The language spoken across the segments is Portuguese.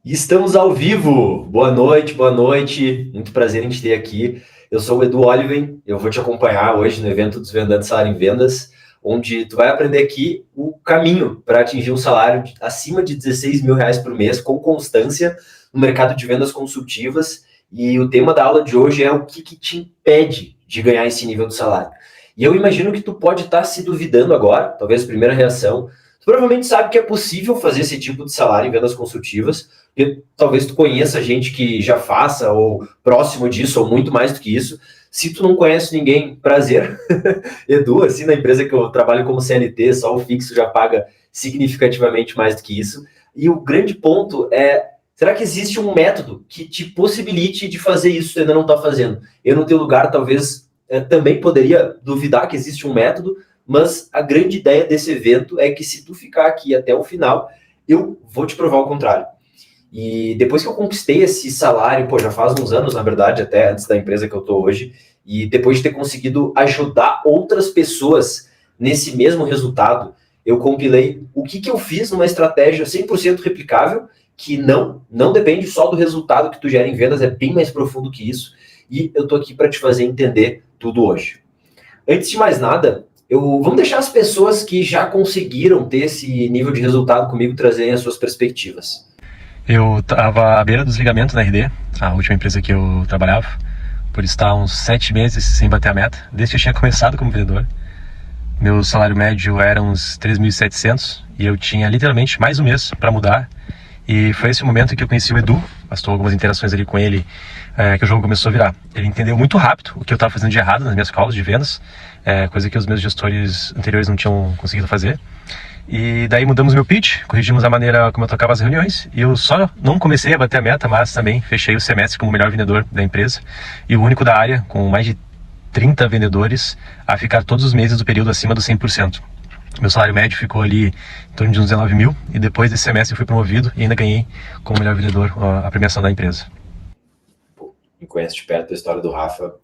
E estamos ao vivo. Boa noite, boa noite. Muito prazer em te ter aqui. Eu sou o Edu Oliven. Eu vou te acompanhar hoje no evento Desvendando Salário em Vendas, onde tu vai aprender aqui o caminho para atingir um salário acima de 16 mil reais por mês com constância no mercado de vendas consultivas. E o tema da aula de hoje é o que te impede de ganhar esse nível de salário. E eu imagino que tu pode estar se duvidando agora, talvez a primeira reação. Tu provavelmente sabe que é possível fazer esse tipo de salário em vendas consultivas, porque talvez tu conheça gente que já faça, ou próximo disso, ou muito mais do que isso. Se tu não conhece ninguém, prazer. Edu, assim, na empresa que eu trabalho como CLT, só o fixo já paga significativamente mais do que isso. E o grande ponto é, será que existe um método que te possibilite de fazer isso que tu ainda não está fazendo? Eu, no teu lugar, talvez também poderia duvidar que existe um método, mas a grande ideia desse evento é que se tu ficar aqui até o final, eu vou te provar o contrário. E depois que eu conquistei esse salário, já faz uns anos, na verdade, até antes da empresa que eu tô hoje, e depois de ter conseguido ajudar outras pessoas nesse mesmo resultado, eu compilei o que eu fiz numa estratégia 100% replicável, que não depende só do resultado que tu gera em vendas, é bem mais profundo que isso, e eu tô aqui para te fazer entender tudo hoje. Antes de mais nada, vamos deixar as pessoas que já conseguiram ter esse nível de resultado comigo trazerem as suas perspectivas. Eu estava à beira do desligamento da RD, a última empresa que eu trabalhava, por estar uns 7 meses sem bater a meta, desde que eu tinha começado como vendedor. Meu salário médio era uns 3.700 e eu tinha literalmente mais um mês para mudar. E foi esse momento que eu conheci o Edu, bastou algumas interações ali com ele, que o jogo começou a virar. Ele entendeu muito rápido o que eu estava fazendo de errado nas minhas calls de vendas, coisa que os meus gestores anteriores não tinham conseguido fazer. E daí mudamos meu pitch, corrigimos a maneira como eu tocava as reuniões, e eu só não comecei a bater a meta, mas também fechei o semestre como o melhor vendedor da empresa, e o único da área, com mais de 30 vendedores, a ficar todos os meses do período acima dos 100%. Meu salário médio ficou ali em torno de uns 19 mil, e depois desse semestre eu fui promovido e ainda ganhei como melhor vendedor a premiação da empresa. Quem conhece de perto a história do Rafa,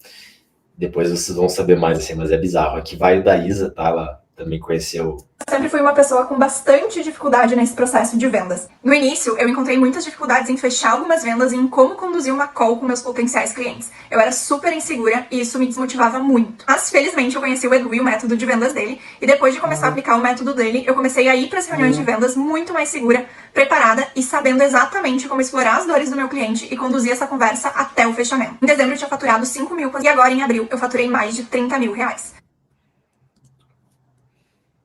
depois vocês vão saber mais, assim, mas é bizarro. Aqui vai o da Isa, tá? Ela também conheceu. Sempre fui uma pessoa com bastante dificuldade nesse processo de vendas. No início, eu encontrei muitas dificuldades em fechar algumas vendas e em como conduzir uma call com meus potenciais clientes. Eu era super insegura e isso me desmotivava muito. Mas, felizmente, eu conheci o Edu e o método de vendas dele, e depois de começar a aplicar o método dele, eu comecei a ir para as reuniões de vendas muito mais segura, preparada e sabendo exatamente como explorar as dores do meu cliente e conduzir essa conversa até o fechamento. Em dezembro, eu tinha faturado 5 mil e agora, em abril, eu faturei mais de 30 mil reais.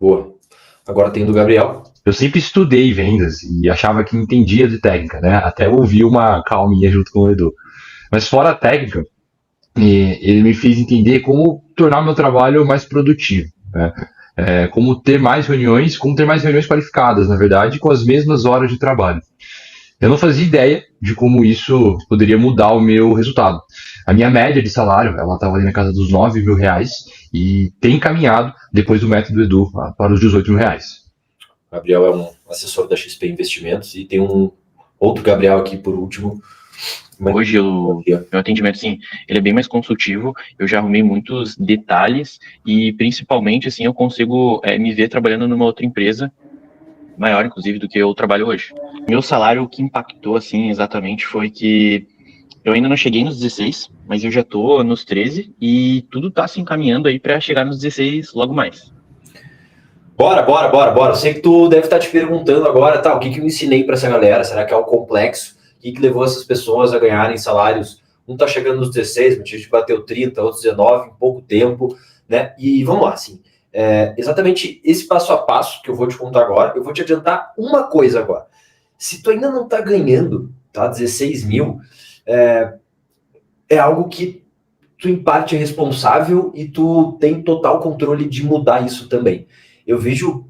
Boa. Agora tem do Gabriel. Eu sempre estudei vendas e achava que entendia de técnica, né? Até ouvi uma calminha junto com o Edu. Mas fora a técnica, ele me fez entender como tornar meu trabalho mais produtivo, né? Como ter mais reuniões qualificadas, na verdade, com as mesmas horas de trabalho. Eu não fazia ideia de como isso poderia mudar o meu resultado. A minha média de salário, ela estava ali na casa dos 9 mil reais e tem caminhado, depois do método Edu, para os 18 mil reais. O Gabriel é um assessor da XP Investimentos e tem um outro Gabriel aqui por último. Hoje, meu atendimento, assim, ele é bem mais consultivo, eu já arrumei muitos detalhes e, principalmente, assim, eu consigo me ver trabalhando numa outra empresa, maior, inclusive, do que eu trabalho hoje. Meu salário, o que impactou, assim, exatamente, foi que eu ainda não cheguei nos 16, mas eu já tô nos 13 e tudo tá se encaminhando aí para chegar nos 16 logo mais. Bora. Eu sei que tu deve estar te perguntando agora, tá, o que eu ensinei para essa galera? Será que é algo complexo? O que levou essas pessoas a ganharem salários? Um tá chegando nos 16, a gente bateu 30, outros 19 em pouco tempo, né? E vamos lá, assim, exatamente esse passo a passo que eu vou te contar agora, eu vou te adiantar uma coisa agora. Se tu ainda não tá ganhando, tá, 16 mil, é algo que tu em parte é responsável e tu tem total controle de mudar isso também. Eu vejo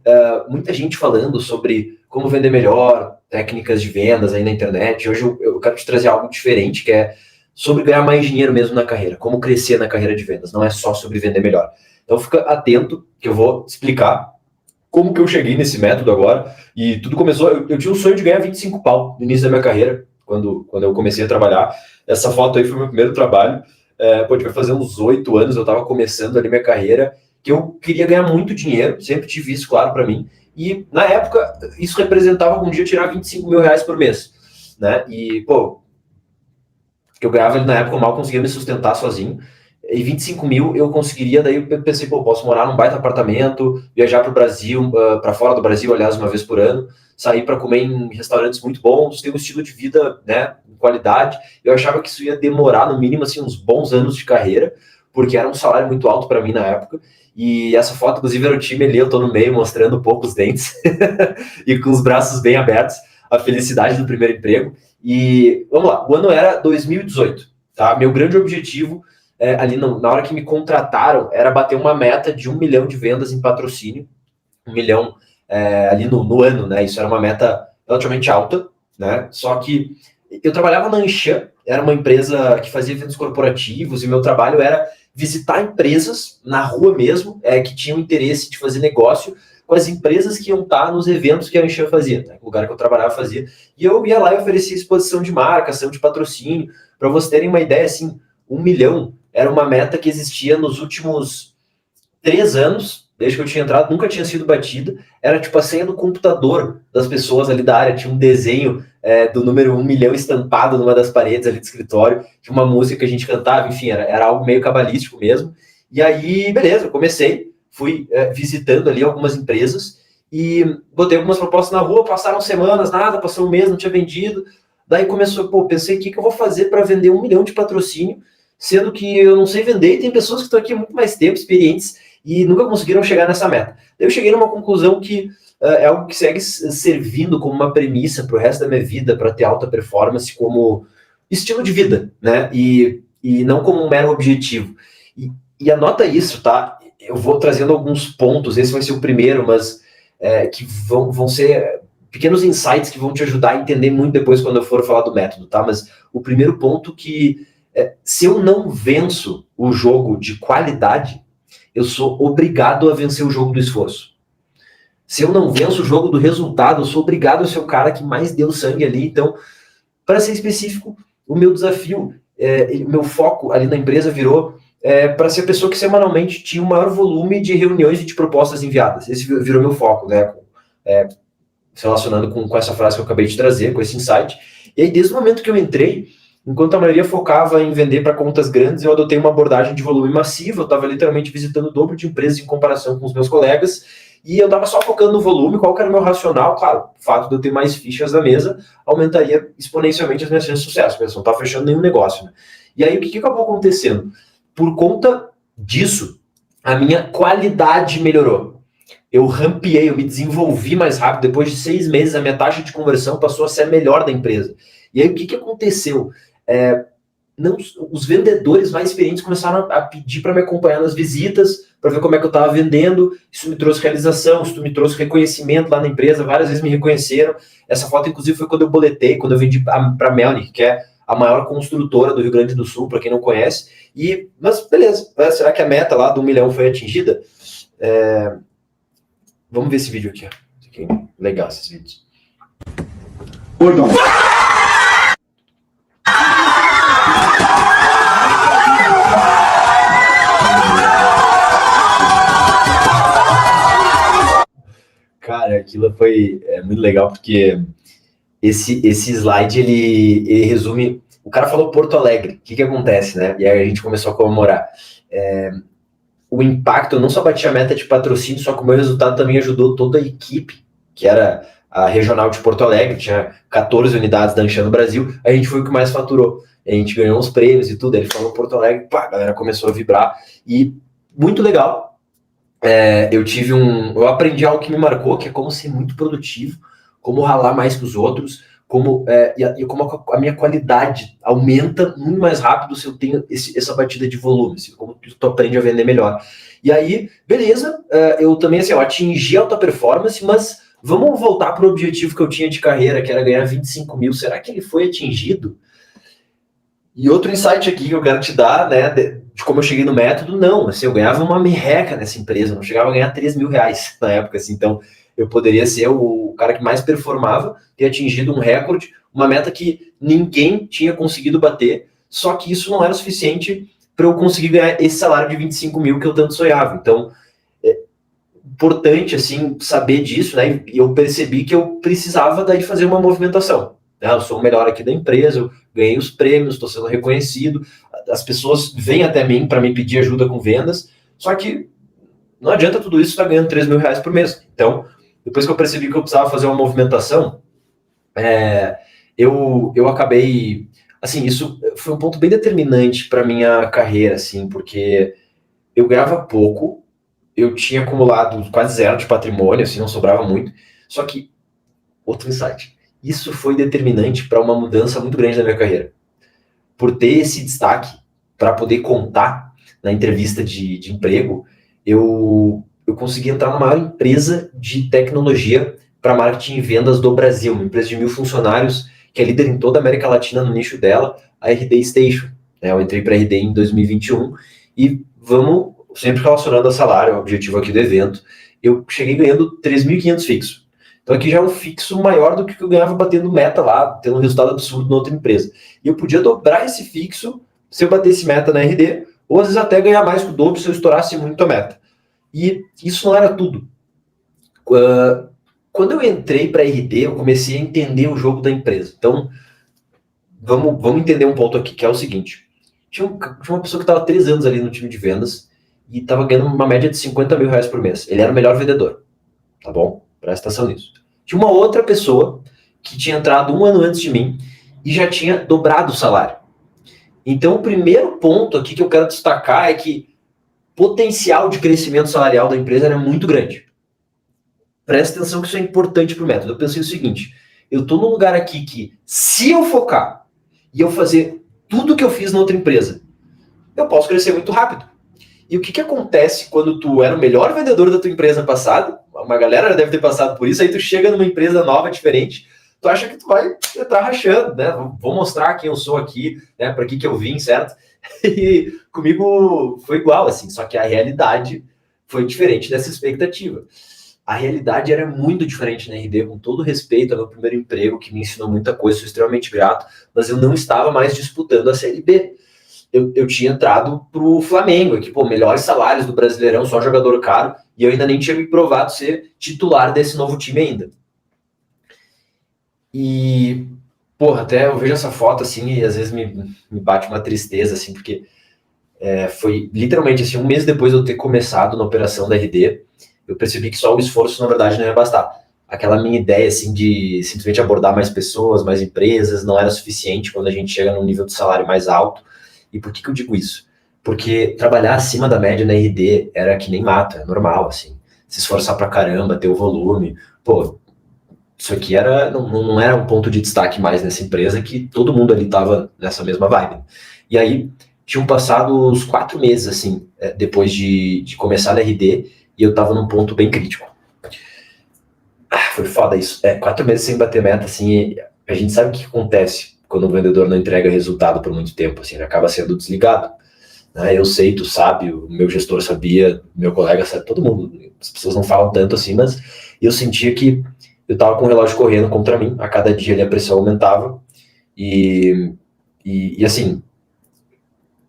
muita gente falando sobre como vender melhor, técnicas de vendas aí na internet. Hoje eu quero te trazer algo diferente, que é sobre ganhar mais dinheiro mesmo na carreira, como crescer na carreira de vendas, não é só sobre vender melhor. Então fica atento que eu vou explicar como que eu cheguei nesse método agora. E tudo começou, eu tinha um sonho de ganhar 25 pau no início da minha carreira, quando eu comecei a trabalhar. Essa foto aí foi o meu primeiro trabalho. Vai fazer uns 8 anos, eu estava começando ali minha carreira, que eu queria ganhar muito dinheiro, sempre tive isso claro para mim, e na época isso representava um dia tirar 25 mil reais por mês. né? E, pô, que eu ganhava ali na época, eu mal conseguia me sustentar sozinho. E 25 mil eu conseguiria, daí eu pensei, pô, posso morar num baita apartamento, viajar para o Brasil, para fora do Brasil, aliás, uma vez por ano, sair para comer em restaurantes muito bons, ter um estilo de vida, né, com qualidade. Eu achava que isso ia demorar, no mínimo, assim, uns bons anos de carreira, porque era um salário muito alto para mim na época. E essa foto, inclusive, era o time ali, eu tô no meio mostrando poucos dentes e com os braços bem abertos, a felicidade do primeiro emprego. E vamos lá, o ano era 2018, tá? Meu grande objetivo ali na hora que me contrataram era bater uma meta de 1 milhão de vendas em patrocínio, 1 milhão ali no ano, né? Isso era uma meta relativamente alta, né? Só que eu trabalhava na Anshan, era uma empresa que fazia eventos corporativos e meu trabalho era visitar empresas na rua mesmo, que tinham interesse de fazer negócio com as empresas que iam estar nos eventos que a Anshan fazia, né? O lugar que eu trabalhava fazia. E eu ia lá e oferecia exposição de marca, ação de patrocínio. Para vocês terem uma ideia, assim, 1 milhão era uma meta que existia nos últimos 3 anos, desde que eu tinha entrado, nunca tinha sido batida. Era tipo a senha do computador das pessoas ali da área, tinha um desenho do número 1 milhão estampado numa das paredes ali do escritório, tinha uma música que a gente cantava, enfim, era algo meio cabalístico mesmo. E aí, beleza, eu comecei, fui visitando ali algumas empresas e botei algumas propostas na rua, passaram semanas, nada, passou um mês, não tinha vendido. Daí começou, pô, pensei, o que eu vou fazer para vender 1 milhão de patrocínio, sendo que eu não sei vender e tem pessoas que estão aqui há muito mais tempo, experientes, e nunca conseguiram chegar nessa meta. Daí eu cheguei numa conclusão que é algo que segue servindo como uma premissa para o resto da minha vida, para ter alta performance como estilo de vida, né? E não como um mero objetivo. E anota isso, tá? Eu vou trazendo alguns pontos, esse vai ser o primeiro, mas que vão ser pequenos insights que vão te ajudar a entender muito depois quando eu for falar do método, tá? Mas o primeiro ponto que se eu não venço o jogo de qualidade, eu sou obrigado a vencer o jogo do esforço. Se eu não venço o jogo do resultado, eu sou obrigado a ser o cara que mais deu sangue ali. Então, para ser específico, o meu desafio, o meu foco ali na empresa virou para ser a pessoa que semanalmente tinha o maior volume de reuniões e de propostas enviadas. Esse virou meu foco, né? Se relacionando com essa frase que eu acabei de trazer, com esse insight. E aí, desde o momento que eu entrei, enquanto a maioria focava em vender para contas grandes, eu adotei uma abordagem de volume massivo. Eu estava literalmente visitando o dobro de empresas em comparação com os meus colegas, e eu estava só focando no volume. Qual que era o meu racional? Claro, o fato de eu ter mais fichas na mesa aumentaria exponencialmente as minhas chances de sucesso, porque eu não estava fechando nenhum negócio, né? E aí, o que acabou acontecendo? Por conta disso, a minha qualidade melhorou. Eu rampeei, eu me desenvolvi mais rápido. Depois de 6 meses, a minha taxa de conversão passou a ser a melhor da empresa. E aí, o que aconteceu? Os vendedores mais experientes começaram a pedir para me acompanhar nas visitas, para ver como é que eu estava vendendo. Isso me trouxe realização, isso me trouxe reconhecimento lá na empresa. Várias vezes me reconheceram. Essa foto, inclusive, foi quando eu boletei, quando eu vendi para a Melnick, que é a maior construtora do Rio Grande do Sul, para quem não conhece. Mas beleza, será que a meta lá do 1 milhão foi atingida? Vamos ver esse vídeo aqui. Isso aqui é legal, esses vídeos. Perdão. Cara, aquilo foi muito legal, porque esse slide, ele resume... O cara falou Porto Alegre, o que acontece, né? E aí a gente começou a comemorar. O impacto, eu não só bati a meta de patrocínio, só que o meu resultado também ajudou toda a equipe, que era a regional de Porto Alegre, tinha 14 unidades da Anshan no Brasil, a gente foi o que mais faturou. A gente ganhou uns prêmios e tudo, aí ele falou Porto Alegre, pá, a galera começou a vibrar, e muito legal. Eu aprendi algo que me marcou, que é como ser muito produtivo, como ralar mais que os outros, como a minha qualidade aumenta muito mais rápido se eu tenho essa batida de volume, assim, como tu aprende a vender melhor. E aí, beleza, eu também assim, eu atingi a alta performance, mas vamos voltar para o objetivo que eu tinha de carreira, que era ganhar 25 mil. Será que ele foi atingido? E outro insight aqui que eu quero te dar, né, de como eu cheguei no método, não, assim, eu ganhava uma merreca nessa empresa, eu não chegava a ganhar 3 mil reais na época, assim, então eu poderia ser o cara que mais performava, ter atingido um recorde, uma meta que ninguém tinha conseguido bater, só que isso não era suficiente para eu conseguir ganhar esse salário de 25 mil que eu tanto sonhava. Então, é importante, assim, saber disso, né, e eu percebi que eu precisava daí fazer uma movimentação. né? Eu sou o melhor aqui da empresa, eu ganhei os prêmios, estou sendo reconhecido, as pessoas vêm até mim para me pedir ajuda com vendas, só que não adianta tudo isso estar ganhando 3 mil reais por mês. Então, depois que eu percebi que eu precisava fazer uma movimentação, eu acabei, assim, isso foi um ponto bem determinante para minha carreira, assim, porque eu ganhava pouco, eu tinha acumulado quase zero de patrimônio, assim, não sobrava muito, só que, outro insight, isso foi determinante para uma mudança muito grande na minha carreira. Por ter esse destaque, para poder contar na entrevista de emprego, eu consegui entrar na maior empresa de tecnologia para marketing e vendas do Brasil, uma empresa de 1.000 funcionários, que é líder em toda a América Latina no nicho dela, a RD Station. Eu entrei para a RD em 2021 e vamos, sempre relacionando a salário, é o objetivo aqui do evento, eu cheguei ganhando 3.500 fixo. Então aqui já é um fixo maior do que eu ganhava batendo meta lá, tendo um resultado absurdo na outra empresa. E eu podia dobrar esse fixo se eu batesse meta na RD, ou às vezes até ganhar mais que o dobro se eu estourasse muito a meta. E isso não era tudo. Quando eu entrei para a RD, eu comecei a entender o jogo da empresa. Então, vamos entender um ponto aqui, que é o seguinte. Tinha uma pessoa que estava há 3 anos ali no time de vendas e estava ganhando uma média de 50 mil reais por mês. Ele era o melhor vendedor, tá bom? Presta atenção nisso. Tinha uma outra pessoa que tinha entrado 1 ano antes de mim e já tinha dobrado o salário. Então, o primeiro ponto aqui que eu quero destacar é que o potencial de crescimento salarial da empresa era muito grande. Presta atenção que isso é importante para o método. Eu pensei o seguinte, eu estou num lugar aqui que, se eu focar e eu fazer tudo que eu fiz na outra empresa, eu posso crescer muito rápido. E o que acontece quando tu era o melhor vendedor da tua empresa passada? Uma galera já deve ter passado por isso, aí tu chega numa empresa nova, diferente, tu acha que tu vai estar rachando, né? Vou mostrar quem eu sou aqui, né? Para que eu vim, certo? E comigo foi igual, assim, só que a realidade foi diferente dessa expectativa. A realidade era muito diferente na RD, com todo respeito ao meu primeiro emprego, que me ensinou muita coisa, sou extremamente grato, mas eu não estava mais disputando a Série B. Eu tinha entrado pro Flamengo, que, pô, melhores salários do Brasileirão, só jogador caro, e eu ainda nem tinha me provado ser titular desse novo time ainda. E, porra, até eu vejo essa foto, assim, e às vezes me bate uma tristeza, assim, porque foi literalmente, assim, 1 mês depois de eu ter começado na operação da RD, eu percebi que só o esforço, na verdade, não ia bastar. Aquela minha ideia, assim, de simplesmente abordar mais pessoas, mais empresas, não era suficiente quando a gente chega num nível de salário mais alto. E por que eu digo isso? Porque trabalhar acima da média na RD era que nem mato, é normal, assim. Se esforçar pra caramba, ter o volume. Pô, isso aqui não era um ponto de destaque mais nessa empresa, que todo mundo ali tava nessa mesma vibe. E aí, tinham passado uns 4 meses, assim, depois de começar na RD, e eu tava num ponto bem crítico. Foi foda isso. 4 meses sem bater meta, assim, a gente sabe o que acontece quando o vendedor não entrega resultado por muito tempo, assim, ele acaba sendo desligado. Né? Eu sei, tu sabe, o meu gestor sabia, meu colega sabe, todo mundo, as pessoas não falam tanto assim, mas eu sentia que eu tava com o relógio correndo contra mim, a cada dia ali a pressão aumentava, e assim,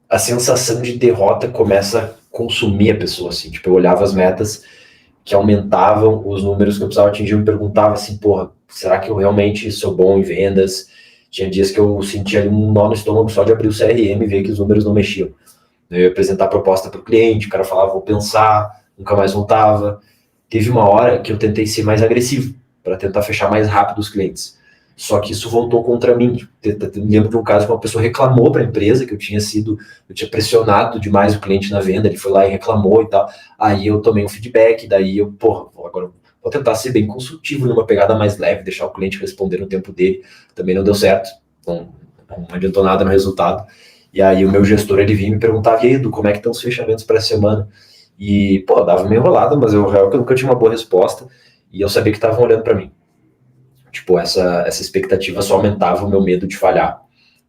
a sensação de derrota começa a consumir a pessoa, assim, tipo, eu olhava as metas que aumentavam, os números que eu precisava atingir, eu me perguntava assim, porra, será que eu realmente sou bom em vendas? Tinha dias que eu sentia ali um nó no estômago só de abrir o CRM e ver que os números não mexiam. Eu ia apresentar a proposta para o cliente, o cara falava, vou pensar, nunca mais voltava. Teve uma hora que eu tentei ser mais agressivo, para tentar fechar mais rápido os clientes. Só que isso voltou contra mim. Me lembro de um caso que uma pessoa reclamou para a empresa que eu tinha pressionado demais o cliente na venda, ele foi lá e reclamou e tal. Aí eu tomei um feedback, daí eu, porra, agora vou tentar ser bem consultivo numa pegada mais leve, deixar o cliente responder no tempo dele. Também não deu certo, não adiantou nada no resultado. E aí o meu gestor, ele vinha me perguntava, e aí, Edu, como é que estão os fechamentos para a semana? E, pô, dava meio enrolado, mas eu real que eu nunca tinha uma boa resposta, e eu sabia que estavam olhando para mim. Tipo, essa expectativa só aumentava o meu medo de falhar.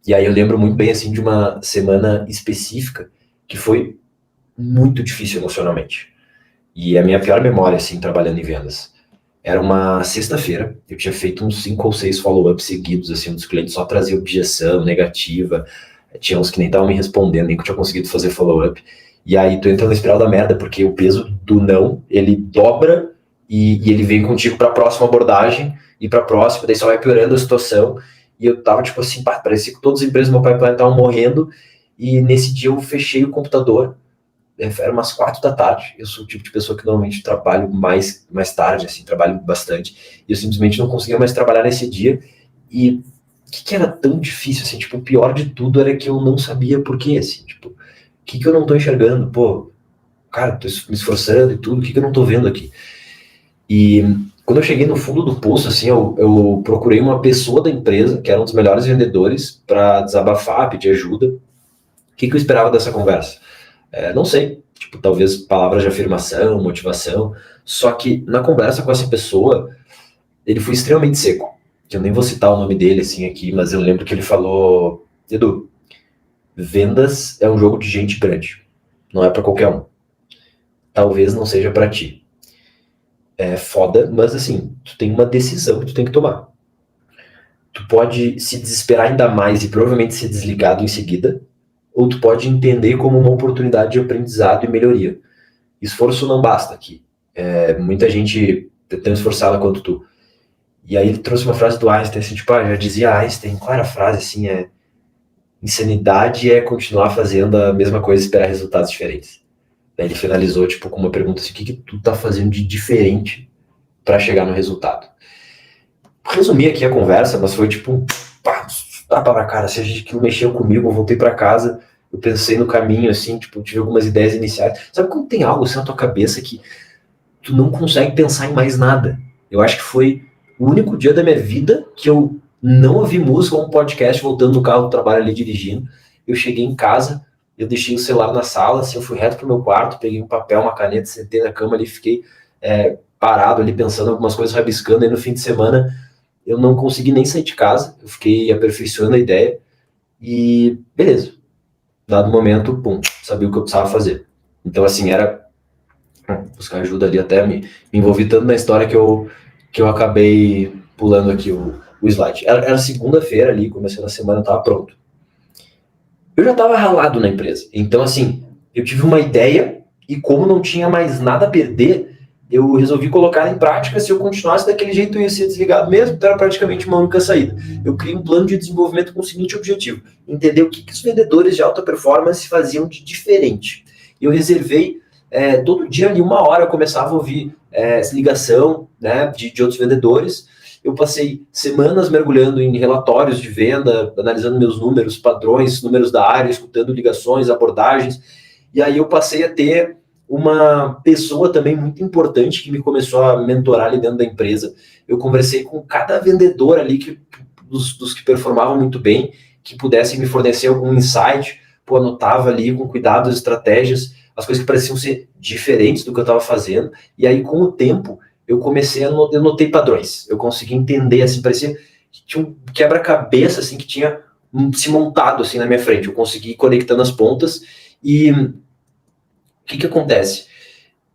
E aí eu lembro muito bem, assim, de uma semana específica que foi muito difícil emocionalmente. E a minha pior memória, assim, trabalhando em vendas, era uma sexta-feira, eu tinha feito uns 5 ou 6 follow-ups seguidos, assim, um dos clientes só trazia objeção negativa, tinha uns que nem estavam me respondendo, nem que eu tinha conseguido fazer follow-up. E aí tu entra na espiral da merda, porque o peso do não, ele dobra e ele vem contigo para a próxima abordagem, e para a próxima, daí só vai piorando a situação, e eu tava tipo assim, pá, parecia que todas as empresas do meu pipeline estavam morrendo, e nesse dia eu fechei o computador, era umas 4 da tarde, eu sou o tipo de pessoa que normalmente trabalho mais tarde, assim, trabalho bastante, e eu simplesmente não conseguia mais trabalhar nesse dia, e o que era tão difícil, assim, tipo, o pior de tudo era que eu não sabia por quê, assim, tipo, o que eu não tô enxergando, pô, cara, tô me esforçando e tudo, o que eu não tô vendo aqui? E quando eu cheguei no fundo do poço, assim, eu procurei uma pessoa da empresa, que era um dos melhores vendedores, para desabafar, pedir ajuda. O que eu esperava dessa conversa? Não sei, tipo, talvez palavras de afirmação, motivação, só que na conversa com essa pessoa, ele foi extremamente seco. Eu nem vou citar o nome dele, assim, aqui, mas eu lembro que ele falou, Edu, vendas é um jogo de gente grande, não é para qualquer um. Talvez não seja para ti. É foda, mas assim, tu tem uma decisão que tu tem que tomar. Tu pode se desesperar ainda mais e provavelmente ser desligado em seguida, ou tu pode entender como uma oportunidade de aprendizado e melhoria. Esforço não basta aqui. Muita gente tão esforçada quanto tu. E aí ele trouxe uma frase do Einstein, assim, tipo, já dizia Einstein, qual era a frase, assim, insanidade é continuar fazendo a mesma coisa e esperar resultados diferentes. Daí ele finalizou, tipo, com uma pergunta assim, o que tu tá fazendo de diferente para chegar no resultado? Resumi aqui a conversa, mas foi tipo, pá, tapa na cara, se a gente que mexeu comigo, eu voltei para casa, eu pensei no caminho, assim, tipo, tive algumas ideias iniciais. Sabe quando tem algo assim na tua cabeça que tu não consegue pensar em mais nada? Eu acho que foi o único dia da minha vida que eu não ouvi música ou um podcast voltando do carro do trabalho ali dirigindo. Eu cheguei em casa, eu deixei o celular na sala, assim, eu fui reto pro meu quarto, peguei um papel, uma caneta, sentei na cama ali, fiquei parado ali pensando algumas coisas, rabiscando, aí no fim de semana eu não consegui nem sair de casa, eu fiquei aperfeiçoando a ideia e beleza. Dado momento, pum, sabia o que eu precisava fazer. Então, assim, era buscar ajuda ali, até me envolvi tanto na história que eu acabei pulando aqui o slide. Era segunda-feira ali, começando a semana, eu tava pronto. Eu já tava ralado na empresa. Então, assim, eu tive uma ideia e como não tinha mais nada a perder, eu resolvi colocar em prática. Se eu continuasse daquele jeito, eu ia ser desligado mesmo, então era praticamente uma única saída. Eu criei um plano de desenvolvimento com o seguinte objetivo: entender o que os vendedores de alta performance faziam de diferente. Eu reservei todo dia ali 1 hora, eu começava a ouvir ligação, né, de outros vendedores. Eu passei semanas mergulhando em relatórios de venda, analisando meus números, padrões, números da área, escutando ligações, abordagens, e aí eu passei a ter uma pessoa também muito importante que me começou a mentorar ali dentro da empresa. Eu conversei com cada vendedor ali dos que performavam muito bem, que pudessem me fornecer algum insight, anotava ali com cuidado as estratégias, as coisas que pareciam ser diferentes do que eu estava fazendo, e aí com o tempo eu comecei eu notei padrões, eu consegui entender, assim, parecia que tinha um quebra-cabeça, assim, que tinha se montado, assim, na minha frente, eu consegui ir conectando as pontas, e o que acontece?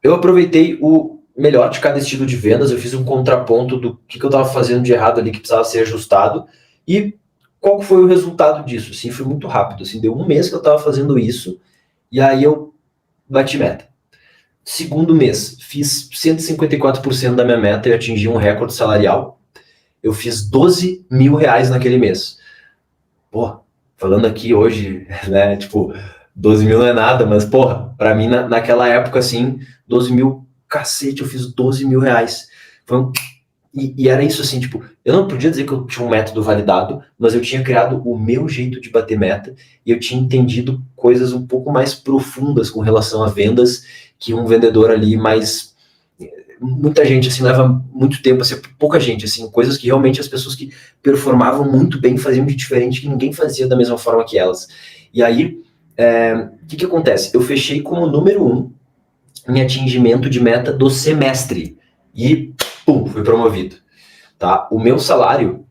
Eu aproveitei o melhor de cada estilo de vendas, eu fiz um contraponto do que eu estava fazendo de errado ali, que precisava ser ajustado, e qual foi o resultado disso? Assim, foi muito rápido, assim, deu 1 mês que eu estava fazendo isso, e aí eu bati meta. Segundo mês, fiz 154% da minha meta e atingi um recorde salarial. Eu fiz R$ 12.000 naquele mês. Pô, falando aqui hoje, né, tipo, 12 mil não é nada, mas, porra, pra mim, naquela época, assim, 12 mil, cacete, eu fiz R$ 12.000. Foi e era isso, assim, tipo, eu não podia dizer que eu tinha um método validado, mas eu tinha criado o meu jeito de bater meta e eu tinha entendido coisas um pouco mais profundas com relação a vendas que um vendedor ali mais... Muita gente, assim, leva muito tempo, assim, pouca gente, assim, coisas que realmente as pessoas que performavam muito bem faziam de diferente, que ninguém fazia da mesma forma que elas. E aí, o que acontece? Eu fechei como número 1 em atingimento de meta do semestre e, pum, fui promovido. Tá? O meu salário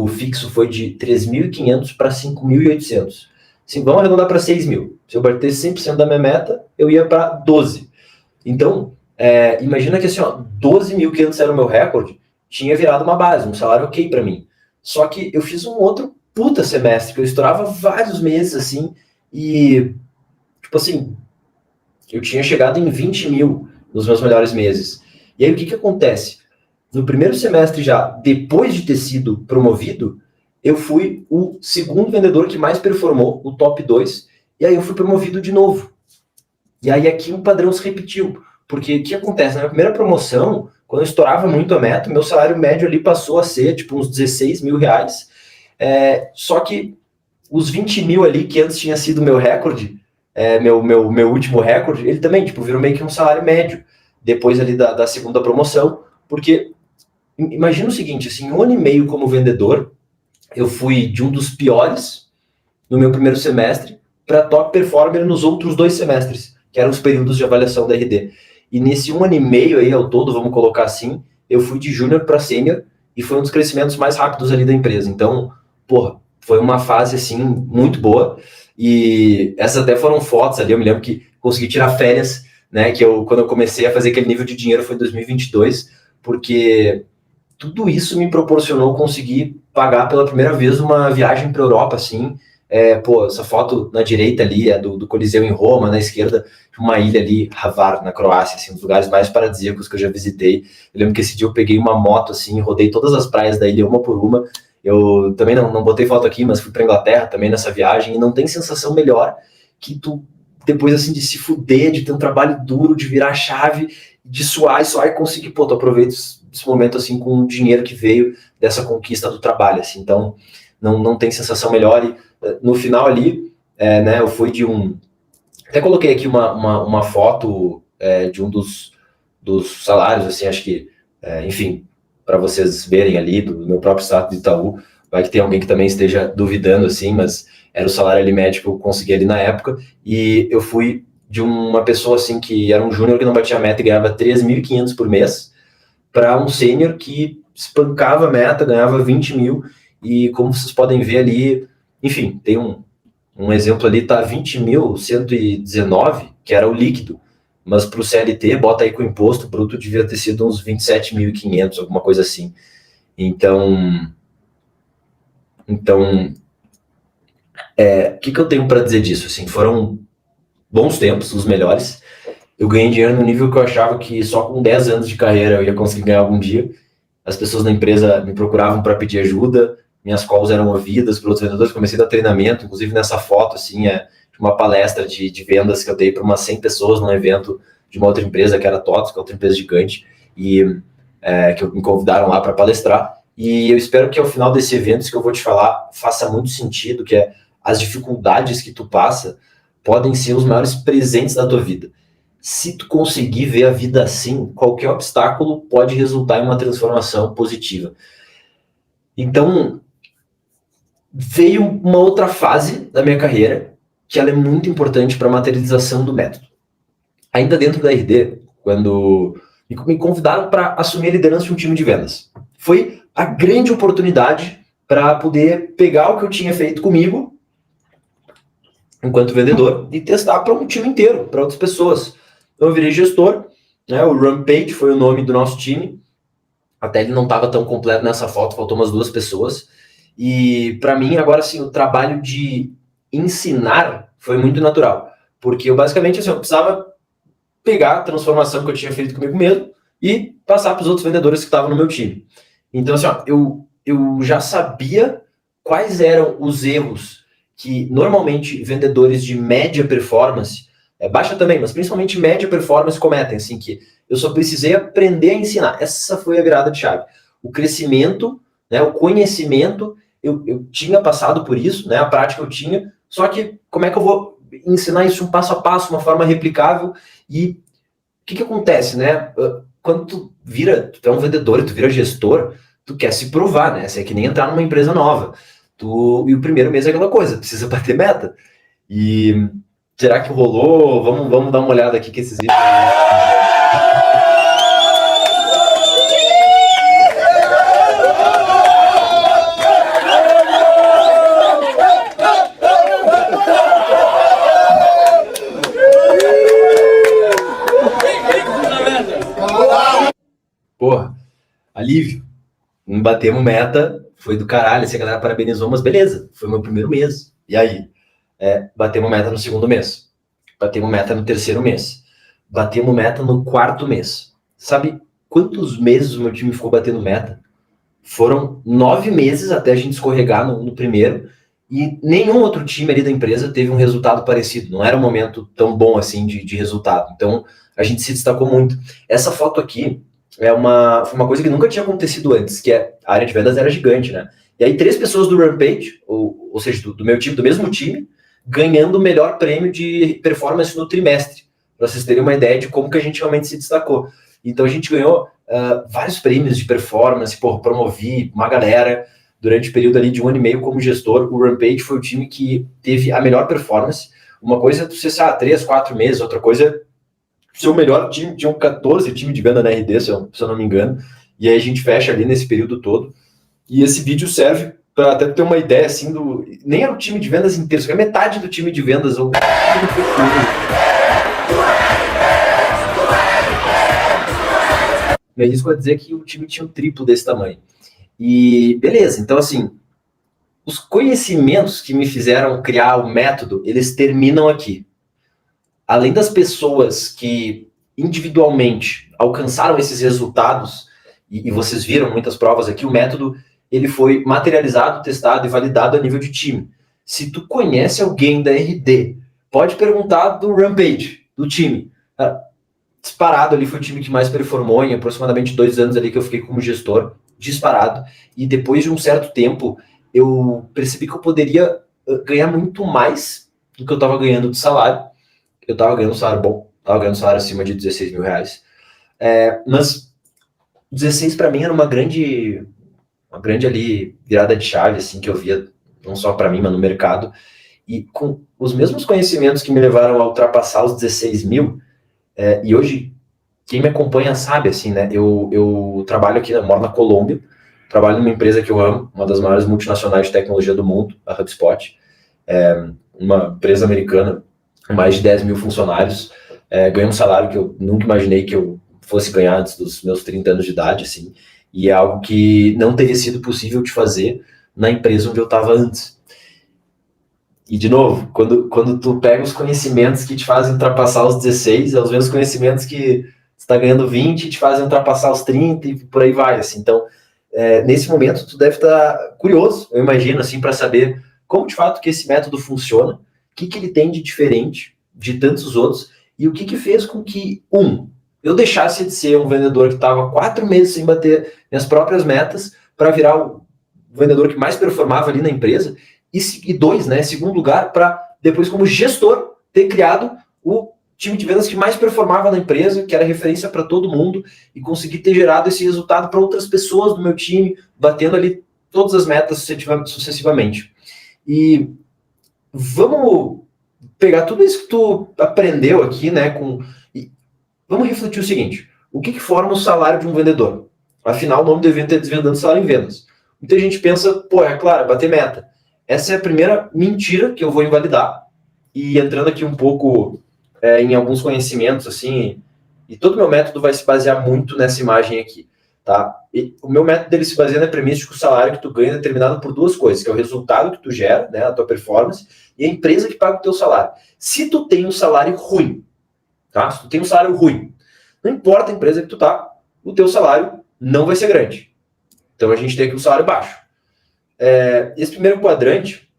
fixo foi de 3.500 para 5.800. Assim, vamos arredondar para 6.000. Se eu bater 100% da minha meta, eu ia para 12. Então, imagina que assim, 12.500 era o meu recorde, tinha virado uma base, um salário ok para mim. Só que eu fiz um outro puta semestre, que eu estourava vários meses, assim, e, tipo assim, eu tinha chegado em 20 mil nos meus melhores meses. E aí, o que acontece? no primeiro semestre já, depois de ter sido promovido, eu fui o segundo vendedor que mais performou, o top 2, e aí eu fui promovido de novo. E aí aqui o padrão se repetiu, porque o que acontece? Na minha primeira promoção, quando eu estourava muito a meta, meu salário médio ali passou a ser tipo uns 16 mil reais, só que os 20 mil ali, que antes tinha sido meu recorde, meu último recorde, ele também tipo, virou meio que um salário médio, depois ali da segunda promoção, porque imagina o seguinte, assim, 1 ano e meio como vendedor, eu fui de um dos piores no meu primeiro semestre para top performer nos outros 2 semestres, que eram os períodos de avaliação da RD. E nesse 1 ano e meio aí ao todo, vamos colocar assim, eu fui de júnior para sênior e foi um dos crescimentos mais rápidos ali da empresa. Então, porra, foi uma fase assim muito boa. E essas até foram fotos ali, eu me lembro que consegui tirar férias, né, quando eu comecei a fazer aquele nível de dinheiro foi em 2022, porque tudo isso me proporcionou conseguir pagar pela primeira vez uma viagem para a Europa, assim. Essa foto na direita ali é do Coliseu em Roma, na esquerda, uma ilha ali, Hvar, na Croácia, assim, um dos lugares mais paradisíacos que eu já visitei. Eu lembro que esse dia eu peguei uma moto, assim, rodei todas as praias da ilha, uma por uma. Eu também não botei foto aqui, mas fui para Inglaterra também nessa viagem, e não tem sensação melhor que tu, depois, assim, de se fuder, de ter um trabalho duro, de virar a chave, de suar e conseguir, tu aproveita esse momento, assim, com o dinheiro que veio dessa conquista do trabalho, assim. Então, não tem sensação melhor. E no final ali, né, eu fui de um... Até coloquei aqui uma foto de um dos salários, assim, acho que, enfim, para vocês verem ali, do meu próprio status de Itaú, vai que tem alguém que também esteja duvidando, assim, mas era o salário ali médio que eu consegui ali na época, e eu fui de uma pessoa, assim, que era um júnior que não batia a meta e ganhava 3.500 por mês, para um sênior que espancava a meta, ganhava 20 mil, e como vocês podem ver ali, enfim, tem um exemplo ali, tá 20.119, que era o líquido, mas para o CLT, bota aí com o imposto bruto, devia ter sido uns 27.500, alguma coisa assim. Então, o que eu tenho para dizer disso? Assim, foram bons tempos, os melhores. Eu ganhei dinheiro no nível que eu achava que só com 10 anos de carreira eu ia conseguir ganhar algum dia. As pessoas na empresa me procuravam para pedir ajuda, minhas calls eram ouvidas pelos vendedores, comecei a dar treinamento, inclusive nessa foto, assim, uma palestra de vendas que eu dei para umas 100 pessoas num evento de uma outra empresa, que era a TOTS, que é outra empresa gigante, e que me convidaram lá para palestrar. E eu espero que ao final desse evento, isso que eu vou te falar, faça muito sentido, que as dificuldades que tu passa podem ser os maiores presentes da tua vida. Se tu conseguir ver a vida assim, qualquer obstáculo pode resultar em uma transformação positiva. Então, veio uma outra fase da minha carreira, que ela é muito importante para a materialização do método. Ainda dentro da RD, quando me convidaram para assumir a liderança de um time de vendas, foi a grande oportunidade para poder pegar o que eu tinha feito comigo, enquanto vendedor, e testar para um time inteiro, para outras pessoas. Então eu virei gestor, né, o Rampage foi o nome do nosso time, até ele não estava tão completo nessa foto, faltou umas 2 pessoas, e para mim agora sim, o trabalho de ensinar foi muito natural, porque eu basicamente assim, eu precisava pegar a transformação que eu tinha feito comigo mesmo e passar para os outros vendedores que estavam no meu time. Então assim, eu já sabia quais eram os erros que normalmente vendedores de média performance, baixa também, mas principalmente média performance cometem, assim, que eu só precisei aprender a ensinar. Essa foi a virada de chave. O crescimento, né, o conhecimento, eu tinha passado por isso, né, a prática eu tinha, só que como é que eu vou ensinar isso um passo a passo, uma forma replicável? E o que acontece, né? Quando tu é um vendedor e tu vira gestor, tu quer se provar, né? Você é que nem entrar numa empresa nova. E o primeiro mês é aquela coisa, precisa bater meta. E será que rolou? Vamos dar uma olhada aqui que esses vídeos... Porra, alívio. Não batemos meta, foi do caralho, assim, a galera parabenizou, mas beleza, foi meu primeiro mês. E aí? Batemos meta no segundo mês. Batemos meta no terceiro mês. Batemos meta no quarto mês. Sabe quantos meses o meu time ficou batendo meta? Foram 9 meses até a gente escorregar no primeiro, e nenhum outro time ali da empresa teve um resultado parecido. Não era um momento tão bom assim de resultado. Então, a gente se destacou muito. Essa foto aqui foi uma coisa que nunca tinha acontecido antes, que a área de vendas era gigante, né? E aí 3 pessoas do Rampage, ou seja, do meu time, do mesmo time, ganhando o melhor prêmio de performance no trimestre, para vocês terem uma ideia de como que a gente realmente se destacou. Então a gente ganhou vários prêmios de performance, promovi uma galera durante o período ali de 1 ano e meio como gestor. O Rampage foi o time que teve a melhor performance. Uma coisa é você, 3, 4 meses, outra coisa é ser o melhor time, tinha 14 time de venda na RD, se eu não me engano, e aí a gente fecha ali nesse período todo, e esse vídeo serve para até ter uma ideia, assim, nem era o time de vendas inteiro, é metade do time de vendas, ou me arrisco a dizer que o time tinha um triplo desse tamanho. E beleza, então assim, os conhecimentos que me fizeram criar o método, eles terminam aqui. Além das pessoas que individualmente alcançaram esses resultados, e vocês viram muitas provas aqui, o método ele foi materializado, testado e validado a nível de time. Se tu conhece alguém da RD, pode perguntar do Rampage, do time. Disparado ali foi o time que mais performou em aproximadamente 2 anos ali que eu fiquei como gestor, disparado. E depois de um certo tempo, eu percebi que eu poderia ganhar muito mais do que eu estava ganhando de salário. Eu estava ganhando um salário bom, estava ganhando um salário acima de 16 mil reais. Mas 16 para mim era uma grande ali virada de chave, assim, que eu via, não só para mim, mas no mercado. E com os mesmos conhecimentos que me levaram a ultrapassar os 16 mil, e hoje, quem me acompanha sabe, assim, né, eu trabalho aqui, eu moro na Colômbia, trabalho numa empresa que eu amo, uma das maiores multinacionais de tecnologia do mundo, a HubSpot, uma empresa americana, com mais de 10 mil funcionários, ganho um salário que eu nunca imaginei que eu fosse ganhar antes dos meus 30 anos de idade, assim, e é algo que não teria sido possível de fazer na empresa onde eu estava antes. E, de novo, quando tu pega os conhecimentos que te fazem ultrapassar os 16, é os mesmos conhecimentos que você está ganhando 20 e te fazem ultrapassar os 30 e por aí vai, assim. Então, nesse momento, tu deve estar curioso, eu imagino, assim, para saber como, de fato, que esse método funciona, o que ele tem de diferente de tantos outros e o que fez com que, eu deixasse de ser um vendedor que estava 4 meses sem bater minhas próprias metas para virar o vendedor que mais performava ali na empresa, e 2, né, segundo lugar, para depois como gestor ter criado o time de vendas que mais performava na empresa, que era referência para todo mundo, e conseguir ter gerado esse resultado para outras pessoas do meu time, batendo ali todas as metas sucessivamente. E vamos pegar tudo isso que tu aprendeu aqui, né, vamos refletir o seguinte: o que forma o salário de um vendedor? Afinal, o nome do evento é Desvendando Salário em Vendas. Muita gente pensa, é claro, bater meta. Essa é a primeira mentira que eu vou invalidar. E entrando aqui um pouco em alguns conhecimentos, assim, e todo o meu método vai se basear muito nessa imagem aqui, tá? E o meu método dele se baseia na premissa de que o salário que tu ganha é determinado por 2 coisas, que é o resultado que tu gera, né, a tua performance, e a empresa que paga o teu salário. Se tu tem um salário ruim, tá? Se tu tem um salário ruim, não importa a empresa que tu tá, o teu salário não vai ser grande. Então a gente tem aqui um salário baixo. Esse primeiro quadrante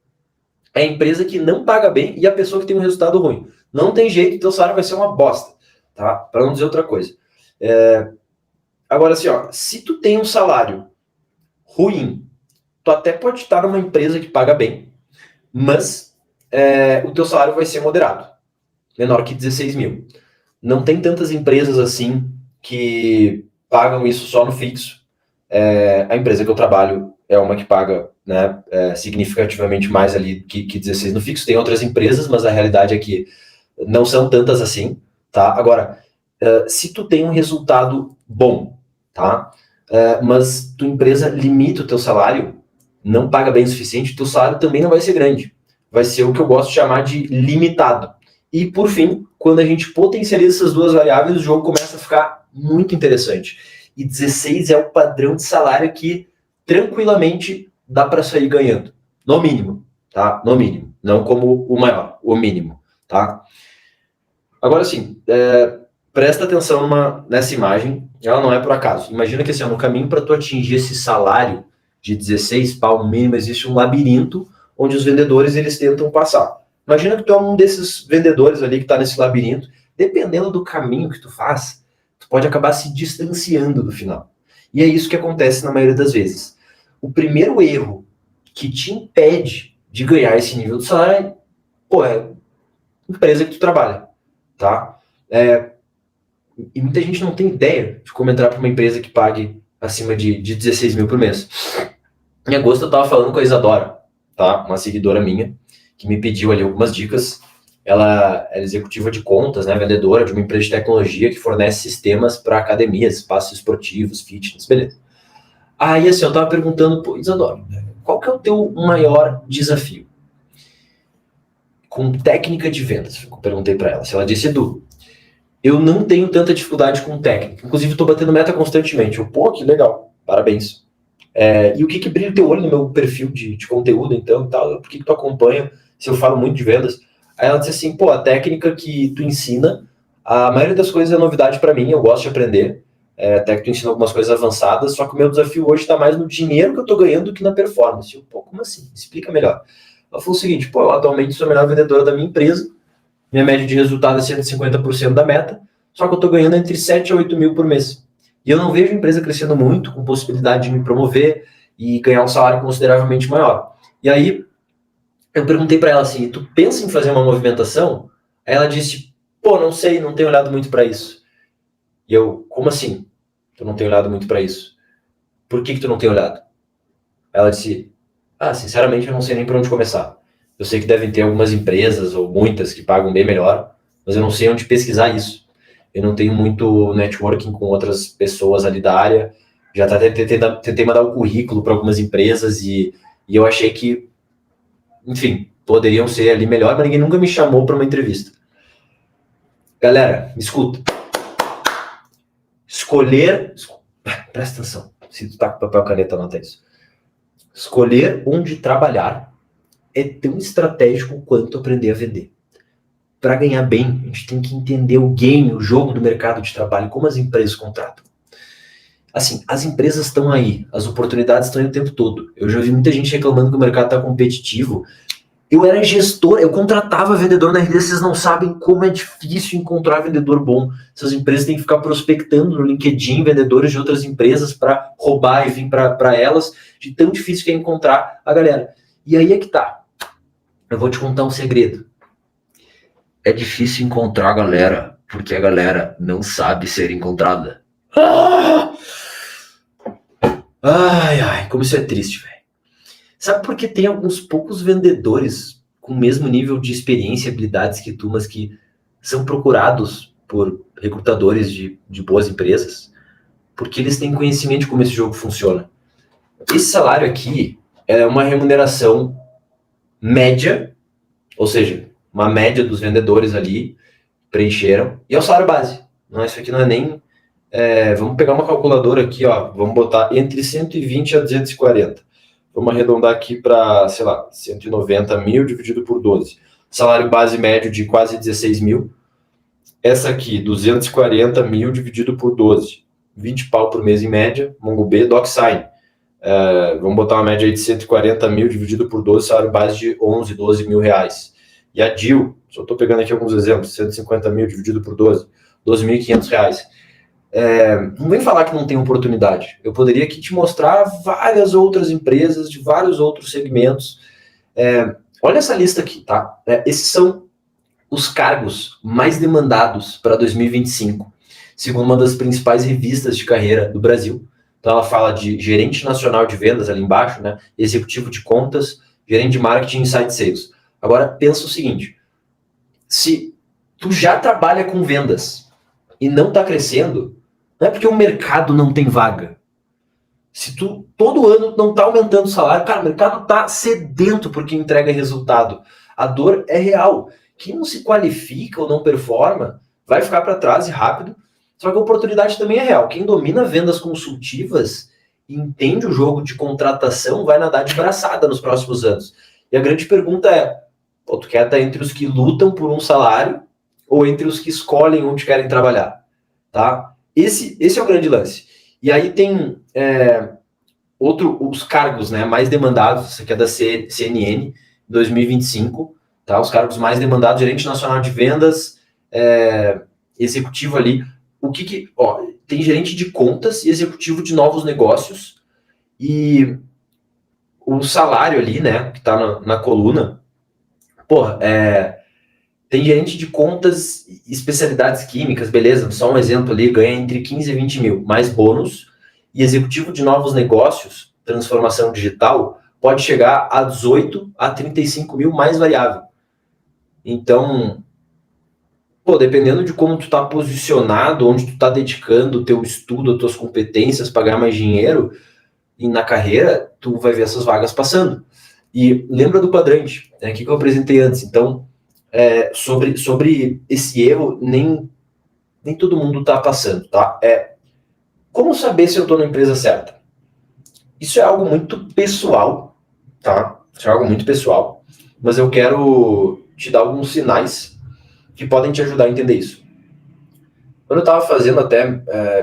é a empresa que não paga bem e a pessoa que tem um resultado ruim. Não tem jeito, teu salário vai ser uma bosta, tá? Para não dizer outra coisa. Agora, assim, se tu tem um salário ruim, tu até pode estar numa empresa que paga bem, mas o teu salário vai ser moderado, menor que 16 mil. Não tem tantas empresas assim que pagam isso só no fixo. A empresa que eu trabalho é uma que paga, né, significativamente mais ali que 16 no fixo. Tem outras empresas, mas a realidade é que não são tantas assim, tá? Agora, se tu tem um resultado bom, tá? Mas tua empresa limita o teu salário, não paga bem o suficiente, teu salário também não vai ser grande. Vai ser o que eu gosto de chamar de limitado. E, por fim, quando a gente potencializa essas 2 variáveis, o jogo começa a ficar muito interessante. E 16 é o padrão de salário que tranquilamente dá para sair ganhando. No mínimo, tá? No mínimo. Não como o maior, o mínimo, tá? Agora sim, presta atenção nessa imagem, ela não é por acaso. Imagina que assim, no caminho para tu atingir esse salário de 16 pau mínimo, existe um labirinto onde os vendedores eles tentam passar. Imagina que tu é um desses vendedores ali que está nesse labirinto. Dependendo do caminho que tu faz, tu pode acabar se distanciando do final. E é isso que acontece na maioria das vezes. O primeiro erro que te impede de ganhar esse nível de salário é a empresa que tu trabalha, tá? E muita gente não tem ideia de como entrar para uma empresa que pague acima de 16 mil por mês. Em agosto eu estava falando com a Isadora, tá? Uma seguidora minha, que me pediu ali algumas dicas. Ela é executiva de contas, né? Vendedora de uma empresa de tecnologia que fornece sistemas para academias, espaços esportivos, fitness, beleza. Aí assim, eu estava perguntando, pô, Isadora, qual que é o teu maior desafio com técnica de vendas? Eu perguntei para ela. Se ela disse, Edu, eu não tenho tanta dificuldade com técnica. Inclusive, estou batendo meta constantemente. Pô, que legal. Parabéns. E o que brilha o teu olho no meu perfil de conteúdo, então, e tal? Por que tu acompanha se eu falo muito de vendas? Aí ela disse assim, pô, a técnica que tu ensina, a maioria das coisas é novidade para mim, eu gosto de aprender. Até que tu ensina algumas coisas avançadas, só que o meu desafio hoje está mais no dinheiro que eu estou ganhando do que na performance. Eu, pô, como assim? Explica melhor. Ela falou o seguinte, pô, eu atualmente sou a melhor vendedora da minha empresa, minha média de resultado é 150% da meta, só que eu estou ganhando entre 7 a 8 mil por mês. E eu não vejo a empresa crescendo muito, com possibilidade de me promover e ganhar um salário consideravelmente maior. E aí, eu perguntei para ela assim, tu pensa em fazer uma movimentação? Aí ela disse, pô, não sei, não tenho olhado muito para isso. E eu, como assim? Tu não tem olhado muito para isso? Por que tu não tem olhado? Ela disse, sinceramente eu não sei nem por onde começar. Eu sei que devem ter algumas empresas, ou muitas, que pagam bem melhor, mas eu não sei onde pesquisar isso. Eu não tenho muito networking com outras pessoas ali da área. Já até tentei mandar o currículo para algumas empresas e eu achei que, enfim, poderiam ser ali melhor, mas ninguém nunca me chamou para uma entrevista. Galera, me escuta. Presta atenção, se tu tá com papel e caneta, anota isso. Escolher onde trabalhar é tão estratégico quanto aprender a vender. Para ganhar bem, a gente tem que entender o game, o jogo do mercado de trabalho, como as empresas contratam. Assim, as empresas estão aí, as oportunidades estão aí o tempo todo. Eu já vi muita gente reclamando que o mercado está competitivo. Eu era gestor, eu contratava vendedor na RD, vocês não sabem como é difícil encontrar vendedor bom. Essas empresas têm que ficar prospectando no LinkedIn vendedores de outras empresas para roubar e vir para elas, de tão difícil que é encontrar a galera. E aí é que tá. Eu vou te contar um segredo. É difícil encontrar a galera, porque a galera não sabe ser encontrada. Ai, como isso é triste, velho. Sabe por que tem alguns poucos vendedores com o mesmo nível de experiência e habilidades que tu, mas que são procurados por recrutadores de boas empresas? Porque eles têm conhecimento de como esse jogo funciona. Esse salário aqui é uma remuneração média, ou seja, uma média dos vendedores ali preencheram, e é o salário base. Não, isso aqui não é nem... vamos pegar uma calculadora aqui, ó, vamos botar entre 120 a 240. Vamos arredondar aqui para, sei lá, 190 mil dividido por 12. Salário base médio de quase 16 mil. Essa aqui, 240 mil dividido por 12. 20 pau por mês em média. MongoB, DocSign. Vamos botar uma média aí de 140 mil dividido por 12, salário base de 11, 12 mil reais. E a DIL, só estou pegando aqui alguns exemplos, 150 mil dividido por 12, 12.500 reais. Não vem falar que não tem oportunidade. Eu poderia aqui te mostrar várias outras empresas de vários outros segmentos. Olha essa lista aqui, tá? Esses são os cargos mais demandados para 2025, segundo uma das principais revistas de carreira do Brasil. Então ela fala de gerente nacional de vendas ali embaixo, né? Executivo de contas, gerente de marketing e inside sales. Agora pensa o seguinte, se tu já trabalha com vendas e não está crescendo, não é porque o mercado não tem vaga. Se tu todo ano não está aumentando o salário, cara, o mercado está sedento porque entrega resultado. A dor é real. Quem não se qualifica ou não performa vai ficar para trás e rápido. Só que a oportunidade também é real. Quem domina vendas consultivas e entende o jogo de contratação vai nadar de braçada nos próximos anos. E a grande pergunta é, tu quer estar entre os que lutam por um salário ou entre os que escolhem onde querem trabalhar? tá? Esse é o grande lance. E aí tem os cargos, né, mais demandados, isso aqui é da CNN, 2025, tá? Os cargos mais demandados, gerente nacional de vendas, executivo ali. Tem gerente de contas e executivo de novos negócios, e o salário ali, né, que tá na coluna, tem gerente de contas, especialidades químicas, beleza, só um exemplo ali, ganha entre 15 e 20 mil, mais bônus, e executivo de novos negócios, transformação digital, pode chegar a 18 a 35 mil mais variável. Então, dependendo de como tu tá posicionado, onde tu tá dedicando o teu estudo, as tuas competências para ganhar mais dinheiro e na carreira, tu vai ver essas vagas passando. E lembra do quadrante, né, que eu apresentei antes. Então, sobre esse erro, nem todo mundo tá passando, tá? Como saber se eu tô na empresa certa? Isso é algo muito pessoal, tá? Isso é algo muito pessoal, mas eu quero te dar alguns sinais que podem te ajudar a entender isso. Quando eu estava fazendo até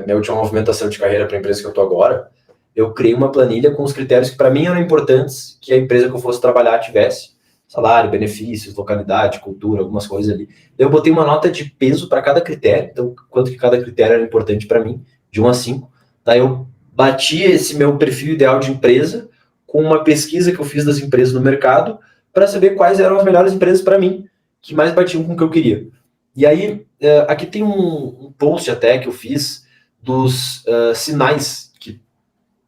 minha última movimentação de carreira para a empresa que eu estou agora, eu criei uma planilha com os critérios que para mim eram importantes que a empresa que eu fosse trabalhar tivesse. Salário, benefícios, localidade, cultura, algumas coisas ali. Eu botei uma nota de peso para cada critério, então quanto que cada critério era importante para mim, de 1 a 5. Daí eu bati esse meu perfil ideal de empresa com uma pesquisa que eu fiz das empresas no mercado para saber quais eram as melhores empresas para mim, que mais batiam com o que eu queria. E aí, aqui tem um post até que eu fiz dos sinais que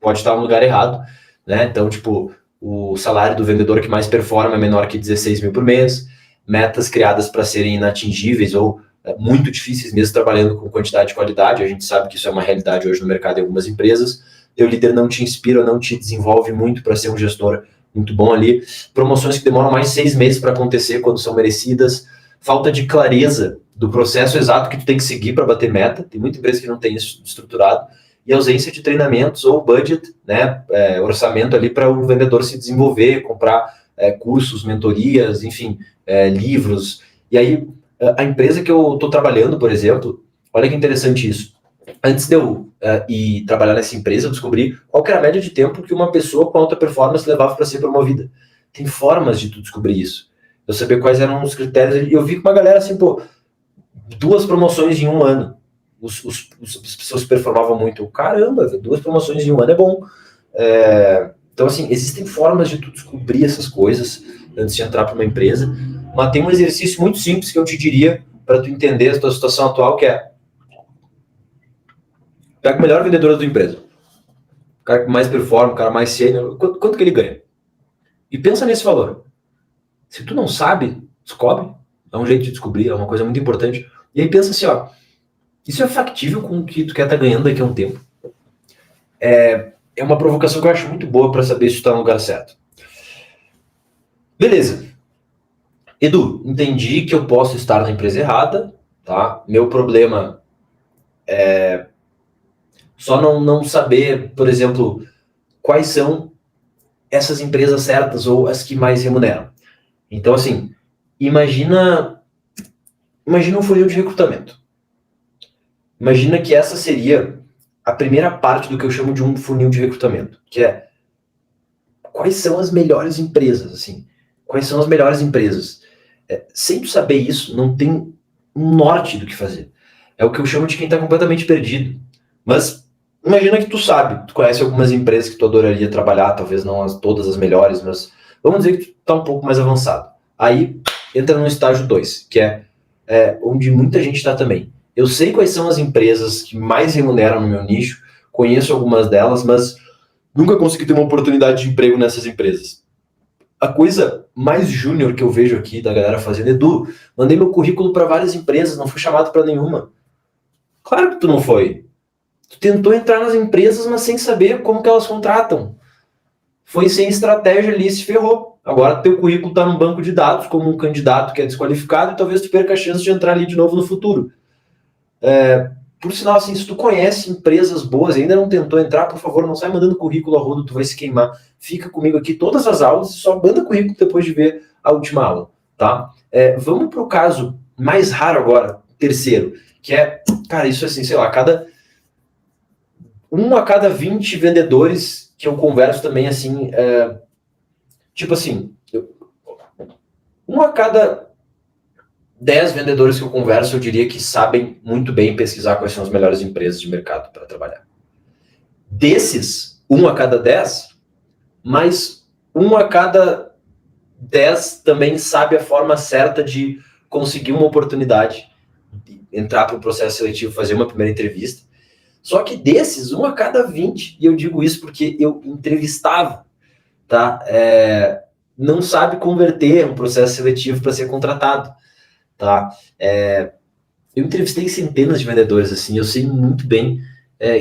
pode estar no lugar errado, né? Então, tipo, o salário do vendedor que mais performa é menor que 16 mil por mês, metas criadas para serem inatingíveis ou muito difíceis mesmo trabalhando com quantidade e qualidade. A gente sabe que isso é uma realidade hoje no mercado em algumas empresas. Teu líder não te inspira, não te desenvolve muito para ser um gestor muito bom ali. Promoções que demoram mais de 6 meses para acontecer quando são merecidas. Falta de clareza do processo exato que tu tem que seguir para bater meta. Tem muita empresa que não tem isso estruturado. E ausência de treinamentos ou budget, né, orçamento ali para o vendedor se desenvolver, comprar cursos, mentorias, enfim, livros. E aí, a empresa que eu estou trabalhando, por exemplo, olha que interessante isso. Antes de eu ir trabalhar nessa empresa, eu descobri qual que era a média de tempo que uma pessoa com alta performance levava para ser promovida. Tem formas de tu descobrir isso. Eu sabia quais eram os critérios, e eu vi que uma galera assim, 2 promoções em 1 ano. As pessoas performavam muito. Caramba, 2 promoções em 1 ano é bom. Então, assim, existem formas de tu descobrir essas coisas antes de entrar para uma empresa, mas tem um exercício muito simples que eu te diria para tu entender a tua situação atual, que é: pega o melhor vendedor da tua empresa, o cara que mais performa, o cara mais sênior, quanto que ele ganha? E pensa nesse valor. Se tu não sabe, descobre. É um jeito de descobrir, é uma coisa muito importante. E aí pensa assim, isso é factível com o que tu quer estar ganhando daqui a um tempo? É uma provocação que eu acho muito boa para saber se tu está no lugar certo. Beleza. Edu, entendi que eu posso estar na empresa errada, tá? Meu problema é só não saber, por exemplo, quais são essas empresas certas ou as que mais remuneram. Então, assim, imagina um funil de recrutamento. Imagina que essa seria a primeira parte do que eu chamo de um funil de recrutamento, que é: quais são as melhores empresas, assim? Quais são as melhores empresas? Sem tu saber isso, não tem um norte do que fazer. É o que eu chamo de quem está completamente perdido. Mas imagina que tu sabe, tu conhece algumas empresas que tu adoraria trabalhar, talvez não todas as melhores, mas vamos dizer que tu está um pouco mais avançado. Aí entra no estágio 2, que é onde muita gente está também. Eu sei quais são as empresas que mais remuneram no meu nicho, conheço algumas delas, mas nunca consegui ter uma oportunidade de emprego nessas empresas. A coisa mais júnior que eu vejo aqui da galera fazendo: Edu, mandei meu currículo para várias empresas, não fui chamado para nenhuma. Claro que tu não foi. Tu tentou entrar nas empresas, mas sem saber como que elas contratam. Foi sem estratégia ali e se ferrou. Agora teu currículo está num banco de dados como um candidato que é desqualificado e talvez tu perca a chance de entrar ali de novo no futuro. Por sinal, assim, se tu conhece empresas boas e ainda não tentou entrar, por favor, não sai mandando currículo a rodo, tu vai se queimar. Fica comigo aqui todas as aulas e só manda currículo depois de ver a última aula, tá? Vamos para o caso mais raro agora, terceiro, que é, cara, isso assim, sei lá, a cada 20 vendedores que eu converso também, assim, tipo assim, um a cada 10 vendedores que eu converso, eu diria que sabem muito bem pesquisar quais são as melhores empresas de mercado para trabalhar. Desses, um a cada 10, mas um a cada 10 também sabe a forma certa de conseguir uma oportunidade, de entrar para o processo seletivo, fazer uma primeira entrevista. Só que desses, um a cada 20, e eu digo isso porque eu entrevistava, tá? Não sabe converter um processo seletivo para ser contratado, tá? Eu entrevistei centenas de vendedores, assim, eu sei muito bem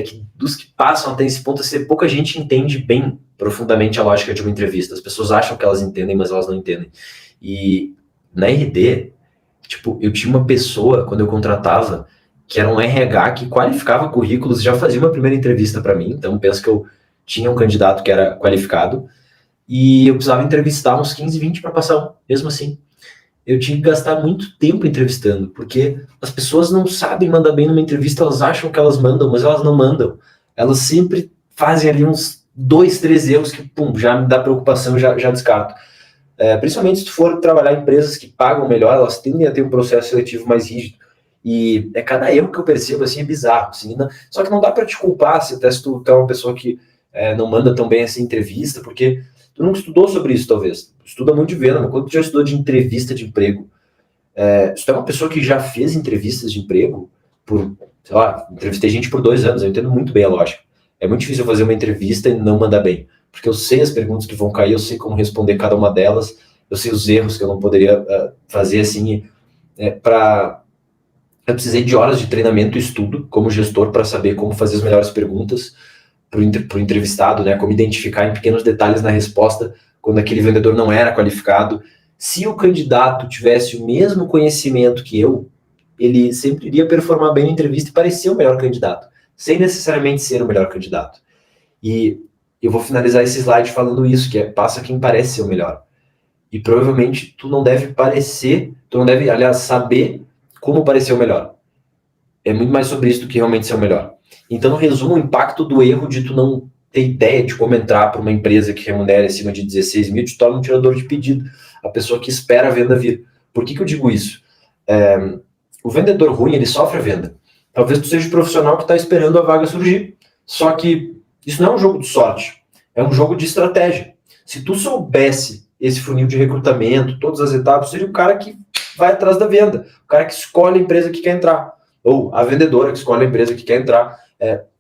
que dos que passam até esse ponto, assim, pouca gente entende bem profundamente a lógica de uma entrevista. As pessoas acham que elas entendem, mas elas não entendem. E na RD, tipo, eu tinha uma pessoa, quando eu contratava, que era um RH que qualificava currículos e já fazia uma primeira entrevista para mim, então penso que eu tinha um candidato que era qualificado, e eu precisava entrevistar uns 15, 20 para passar um, mesmo assim. Eu tinha que gastar muito tempo entrevistando, porque as pessoas não sabem mandar bem numa entrevista, elas acham que elas mandam, mas elas não mandam. Elas sempre fazem ali uns 2, 3 erros que, pum, já me dá preocupação, já descarto. Principalmente se tu for trabalhar em empresas que pagam melhor, elas tendem a ter um processo seletivo mais rígido. E cada erro que eu percebo, assim, é bizarro. Assim, só que não dá para te culpar se tu é uma pessoa que não manda tão bem essa entrevista, porque tu nunca estudou sobre isso, talvez. Estuda muito de venda, mas quando tu já estudou de entrevista de emprego, se tu é uma pessoa que já fez entrevistas de emprego sei lá, entrevistei gente por 2 anos, eu entendo muito bem a lógica. É muito difícil fazer uma entrevista e não mandar bem, porque eu sei as perguntas que vão cair, eu sei como responder cada uma delas, eu sei os erros que eu não poderia fazer, assim, eu precisei de horas de treinamento e estudo como gestor para saber como fazer as melhores perguntas para o entrevistado, né? Como identificar em pequenos detalhes na resposta quando aquele vendedor não era qualificado. Se o candidato tivesse o mesmo conhecimento que eu, ele sempre iria performar bem na entrevista e parecer o melhor candidato, sem necessariamente ser o melhor candidato. E eu vou finalizar esse slide falando isso, que passa quem parece ser o melhor. E provavelmente tu não deve, aliás, saber como parecer o melhor. É muito mais sobre isso do que realmente ser o melhor. Então, no resumo, o impacto do erro de tu não ter ideia de como entrar para uma empresa que remunera acima de 16 mil te torna um tirador de pedido, a pessoa que espera a venda vir. Por que eu digo isso? O vendedor ruim, ele sofre a venda. Talvez tu seja o profissional que está esperando a vaga surgir. Só que isso não é um jogo de sorte, é um jogo de estratégia. Se tu soubesse esse funil de recrutamento, todas as etapas, seria o cara que vai atrás da venda, o cara que escolhe a empresa que quer entrar, ou a vendedora que escolhe a empresa que quer entrar.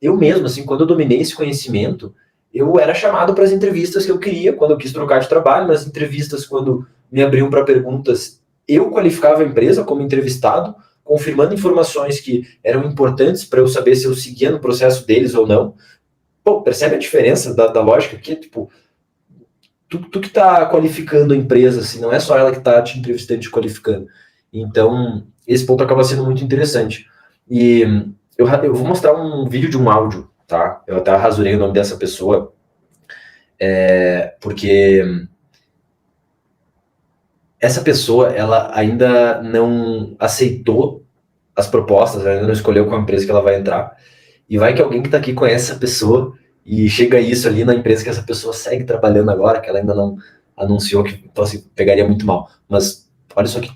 Eu mesmo, assim, quando eu dominei esse conhecimento, eu era chamado para as entrevistas que eu queria, quando eu quis trocar de trabalho, nas entrevistas, quando me abriam para perguntas, eu qualificava a empresa como entrevistado, confirmando informações que eram importantes para eu saber se eu seguia no processo deles ou não. Pô, percebe a diferença da lógica aqui? Tipo, tu que está qualificando a empresa, assim, não é só ela que está te entrevistando e te qualificando. Então, esse ponto acaba sendo muito interessante. E eu vou mostrar um vídeo de um áudio, tá? Eu até rasurei o nome dessa pessoa, porque essa pessoa, ela ainda não aceitou as propostas, ela ainda não escolheu qual empresa que ela vai entrar, e vai que alguém que está aqui conhece essa pessoa, e chega isso ali na empresa que essa pessoa segue trabalhando agora, que ela ainda não anunciou, que então, assim, pegaria muito mal. Mas olha isso aqui.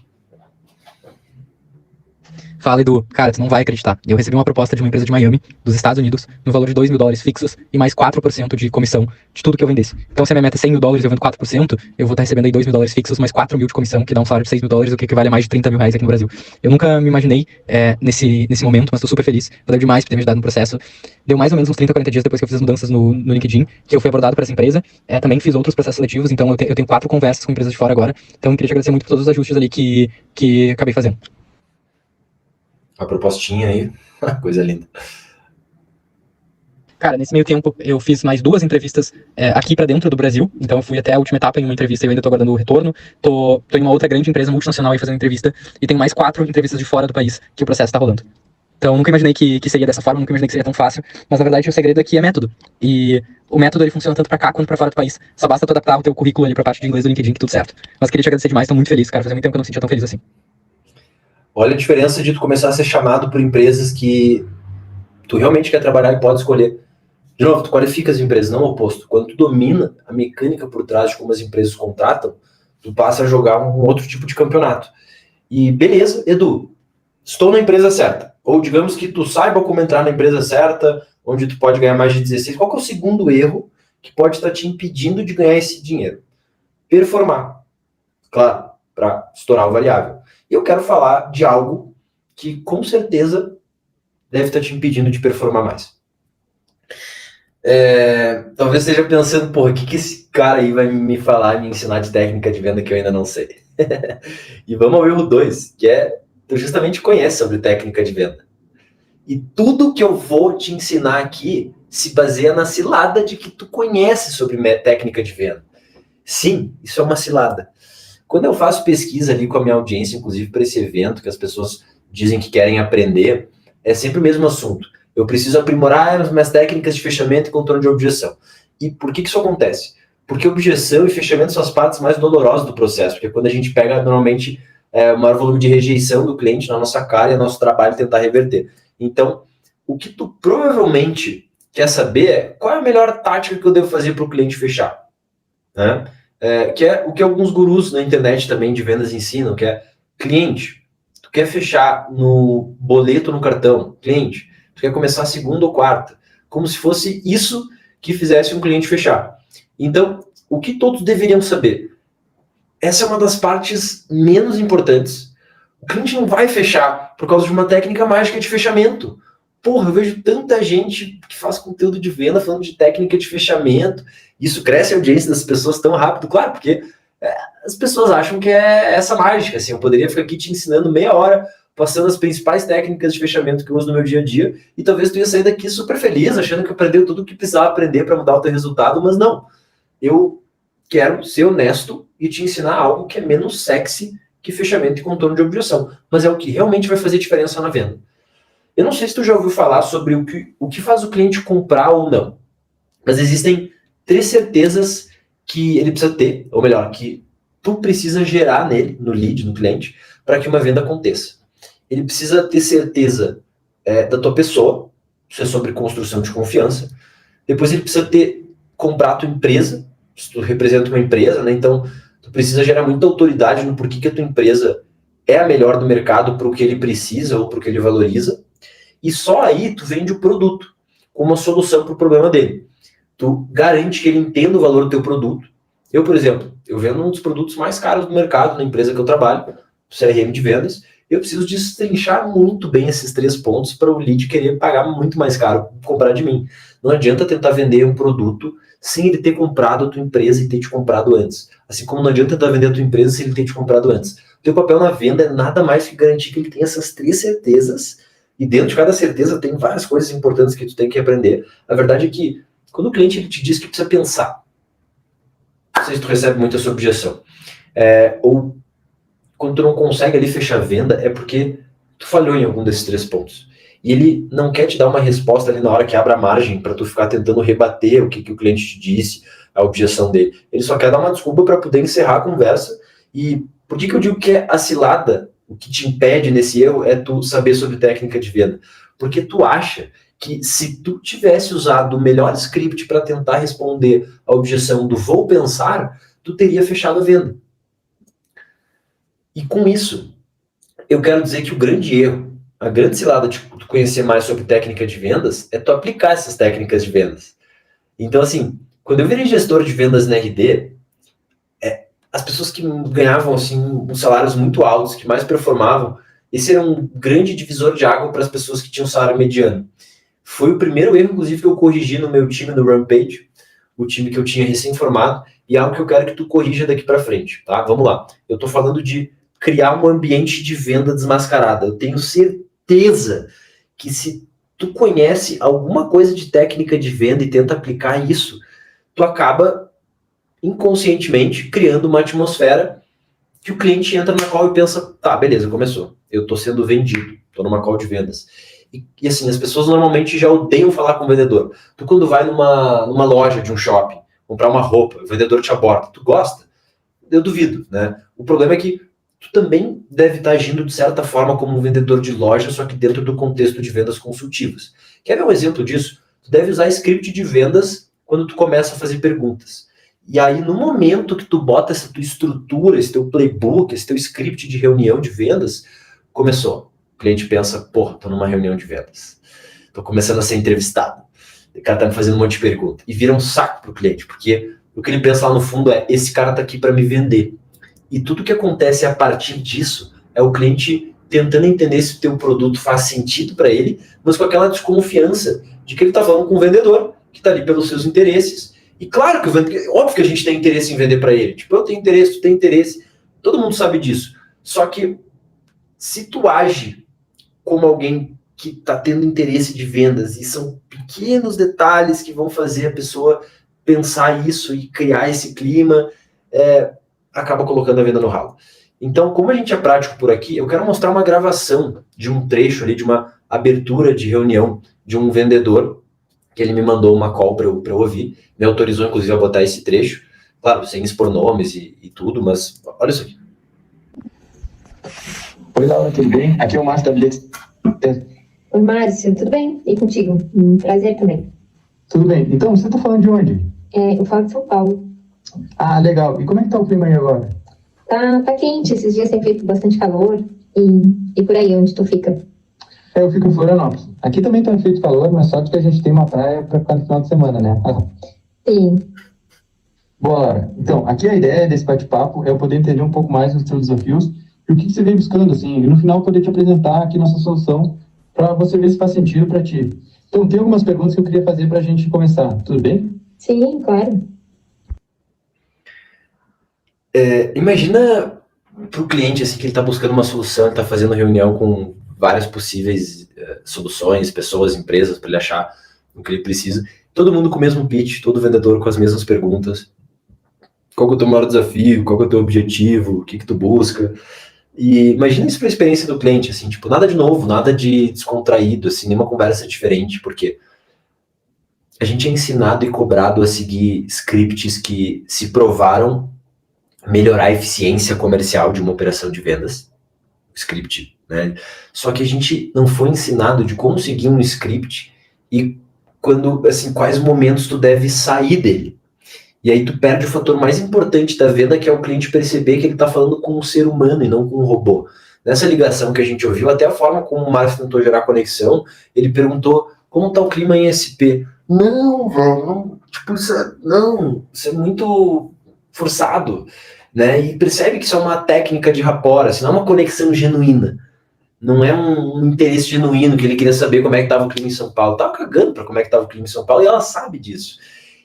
Fala, Edu. Cara, tu não vai acreditar. Eu recebi uma proposta de uma empresa de Miami, dos Estados Unidos, no valor de $2 mil fixos e mais 4% de comissão de tudo que eu vendesse. Então, se a minha meta é $100 mil e eu vendo 4%, eu vou estar recebendo aí $2 mil fixos mais 4 mil de comissão, que dá um salário de $6 mil, o que equivale a mais de 30 mil reais aqui no Brasil. Eu nunca me imaginei nesse momento, mas tô super feliz. Valeu demais por ter me ajudado no processo. Deu mais ou menos uns 30, 40 dias depois que eu fiz as mudanças no LinkedIn, que eu fui abordado por essa empresa. Também fiz outros processos seletivos, então eu tenho 4 conversas com empresas de fora agora. Então, eu queria te agradecer muito por todos os ajustes ali que acabei fazendo. A propostinha aí, coisa linda. Cara, nesse meio tempo eu fiz mais 2 entrevistas aqui pra dentro do Brasil, então eu fui até a última etapa em uma entrevista e eu ainda tô aguardando o retorno. Tô em uma outra grande empresa multinacional aí fazendo entrevista e tenho mais 4 entrevistas de fora do país que o processo tá rolando. Então nunca imaginei que seria dessa forma, nunca imaginei que seria tão fácil, mas na verdade o segredo aqui é método. E o método ele funciona tanto pra cá quanto pra fora do país. Só basta tu adaptar o teu currículo ali pra parte de inglês do LinkedIn que tudo certo. Mas queria te agradecer demais, tô muito feliz, cara, fazia muito tempo que eu não me sentia tão feliz assim. Olha a diferença de tu começar a ser chamado por empresas que tu realmente quer trabalhar e pode escolher. De novo, tu qualifica as empresas, não o oposto. Quando tu domina a mecânica por trás de como as empresas contratam, tu passa a jogar um outro tipo de campeonato. E beleza, Edu, estou na empresa certa. Ou digamos que tu saiba como entrar na empresa certa, onde tu pode ganhar mais de 16. Qual que é o segundo erro que pode estar te impedindo de ganhar esse dinheiro? Performar. Claro, para estourar o variável. E eu quero falar de algo que com certeza deve estar te impedindo de performar mais. Talvez esteja pensando, porra, o que esse cara aí vai me falar, me ensinar de técnica de venda que eu ainda não sei. E vamos ao erro 2, que é, tu justamente conhece sobre técnica de venda. E tudo que eu vou te ensinar aqui se baseia na cilada de que tu conhece sobre técnica de venda. Sim, isso é uma cilada. Quando eu faço pesquisa ali com a minha audiência, inclusive para esse evento, que as pessoas dizem que querem aprender, é sempre o mesmo assunto. Eu preciso aprimorar as minhas técnicas de fechamento e controle de objeção. E por que isso acontece? Porque objeção e fechamento são as partes mais dolorosas do processo, porque quando a gente pega, normalmente, o maior volume de rejeição do cliente na nossa cara, é nosso trabalho tentar reverter. Então, o que tu provavelmente quer saber é qual é a melhor tática que eu devo fazer para o cliente fechar. Né? Que é o que alguns gurus na internet também de vendas ensinam, que é cliente, tu quer fechar no boleto ou no cartão? Cliente, tu quer começar a segunda ou quarta? Como se fosse isso que fizesse um cliente fechar. Então, o que todos deveriam saber? Essa é uma das partes menos importantes. O cliente não vai fechar por causa de uma técnica mágica de fechamento. Porra, eu vejo tanta gente que faz conteúdo de venda falando de técnica de fechamento. Isso cresce a audiência das pessoas tão rápido, claro, porque as pessoas acham que é essa mágica. Assim, eu poderia ficar aqui te ensinando meia hora, passando as principais técnicas de fechamento que eu uso no meu dia a dia, e talvez tu ia sair daqui super feliz, achando que aprendeu tudo o que precisava aprender para mudar o teu resultado, mas não. Eu quero ser honesto e te ensinar algo que é menos sexy que fechamento e contorno de objeção, mas é o que realmente vai fazer diferença na venda. Eu não sei se tu já ouviu falar sobre o que faz o cliente comprar ou não, mas existem 3 certezas que ele precisa ter, ou melhor, que tu precisa gerar nele, no lead, no cliente, para que uma venda aconteça. Ele precisa ter certeza da tua pessoa, isso é sobre construção de confiança. Depois ele precisa comprar a tua empresa, se tu representa uma empresa, né? Então tu precisa gerar muita autoridade no porquê que a tua empresa é a melhor do mercado para o que ele precisa ou para o que ele valoriza. E só aí tu vende o produto como uma solução para o problema dele. Tu garante que ele entenda o valor do teu produto. Eu, por exemplo, eu vendo um dos produtos mais caros do mercado na empresa que eu trabalho, CRM de vendas. Eu preciso destrinchar muito bem esses 3 pontos para o lead querer pagar muito mais caro, comprar de mim. Não adianta tentar vender um produto sem ele ter comprado a tua empresa e ter te comprado antes. Assim como não adianta tentar vender a tua empresa sem ele ter te comprado antes. O teu papel na venda é nada mais que garantir que ele tenha essas 3 certezas, e dentro de cada certeza tem várias coisas importantes que tu tem que aprender. A verdade é que quando o cliente ele te diz que precisa pensar, não sei se tu recebe muito essa objeção, ou quando tu não consegue ali fechar a venda, é porque tu falhou em algum desses 3 pontos. E ele não quer te dar uma resposta ali na hora que abre a margem para tu ficar tentando rebater o que o cliente te disse, a objeção dele. Ele só quer dar uma desculpa para poder encerrar a conversa. E por que eu digo que é a cilada, o que te impede nesse erro, é tu saber sobre técnica de venda? Porque tu acha que se tu tivesse usado o melhor script para tentar responder a objeção do vou pensar, tu teria fechado a venda. E com isso, eu quero dizer que o grande erro, a grande cilada de tu conhecer mais sobre técnica de vendas, é tu aplicar essas técnicas de vendas. Então, assim, quando eu virei gestor de vendas na RD, as pessoas que ganhavam, assim, uns salários muito altos, que mais performavam, esse era um grande divisor de água para as pessoas que tinham salário mediano. Foi o primeiro erro, inclusive, que eu corrigi no meu time no Rampage, o time que eu tinha recém-formado, e é algo que eu quero que tu corrija daqui para frente, tá? Vamos lá. Eu estou falando de criar um ambiente de venda desmascarada. Eu tenho certeza que se tu conhece alguma coisa de técnica de venda e tenta aplicar isso, tu acaba inconscientemente criando uma atmosfera que o cliente entra na call e pensa, tá, beleza, começou. Eu tô sendo vendido, tô numa call de vendas. E assim, as pessoas normalmente já odeiam falar com o vendedor. Tu quando vai numa loja de um shopping, comprar uma roupa, o vendedor te aborda, tu gosta? Eu duvido, né? O problema é que tu também deve estar agindo de certa forma como um vendedor de loja, só que dentro do contexto de vendas consultivas. Quer ver um exemplo disso? Tu deve usar script de vendas quando tu começa a fazer perguntas. E aí, no momento que tu bota essa tua estrutura, esse teu playbook, esse teu script de reunião de vendas, começou. O cliente pensa, porra, tô numa reunião de vendas. Tô começando a ser entrevistado. O cara tá me fazendo um monte de perguntas. E vira um saco pro cliente, porque o que ele pensa lá no fundo é, esse cara tá aqui para me vender. E tudo que acontece a partir disso é o cliente tentando entender se o teu produto faz sentido para ele, mas com aquela desconfiança de que ele tá falando com um vendedor que tá ali pelos seus interesses. E claro que óbvio que a gente tem interesse em vender para ele. Tipo, eu tenho interesse, tu tem interesse. Todo mundo sabe disso. Só que se tu age como alguém que tá tendo interesse de vendas e são pequenos detalhes que vão fazer a pessoa pensar isso e criar esse clima, acaba colocando a venda no ralo. Então, como a gente é prático por aqui, eu quero mostrar uma gravação de um trecho ali, de uma abertura de reunião de um vendedor, que ele me mandou uma call para eu ouvir, me autorizou inclusive a botar esse trecho, claro, sem expor nomes e tudo, mas olha isso aqui. Oi, Laura, tudo bem? Aqui é o Márcio da Blitz. Oi, Márcio, tudo bem? E contigo? Prazer também. Tudo bem. Então, você tá falando de onde? Eu falo de São Paulo. Ah, legal. E como é que tá o clima aí agora? Tá quente, esses dias tem feito bastante calor. E por aí, onde tu fica? Eu fico em Florianópolis. Aqui também tá feito calor, mas só que a gente tem uma praia pra ficar no final de semana, né? Sim. Boa, Laura. Então, aqui a ideia desse bate-papo é eu poder entender um pouco mais os seus desafios e o que você vem buscando, assim, e no final poder te apresentar aqui nossa solução para você ver se faz sentido para ti. Então, tem algumas perguntas que eu queria fazer para a gente começar. Tudo bem? Sim, claro. Imagina para o cliente assim, que ele está buscando uma solução, ele está fazendo reunião com várias possíveis soluções, pessoas, empresas, para ele achar o que ele precisa. Todo mundo com o mesmo pitch, todo vendedor com as mesmas perguntas. Qual que é o teu maior desafio? Qual que é o teu objetivo? O que tu busca? E imagina isso para a experiência do cliente, assim, tipo, nada de novo, nada de descontraído, assim, nenhuma conversa diferente, porque a gente é ensinado e cobrado a seguir scripts que se provaram melhorar a eficiência comercial de uma operação de vendas, script, né? Só que a gente não foi ensinado de como seguir um script e quando, assim, quais momentos tu deve sair dele. E aí tu perde o fator mais importante da venda, que é o cliente perceber que ele está falando com um ser humano e não com um robô. Nessa ligação que a gente ouviu, até a forma como o Márcio tentou gerar conexão, ele perguntou como está o clima em SP. Não, velho, não, tipo, isso é muito forçado, né? E percebe que isso é uma técnica de rapport, assim, não é uma conexão genuína. Não é um interesse genuíno que ele queria saber como é que estava o clima em São Paulo. Tava cagando para como é que estava o clima em São Paulo e ela sabe disso.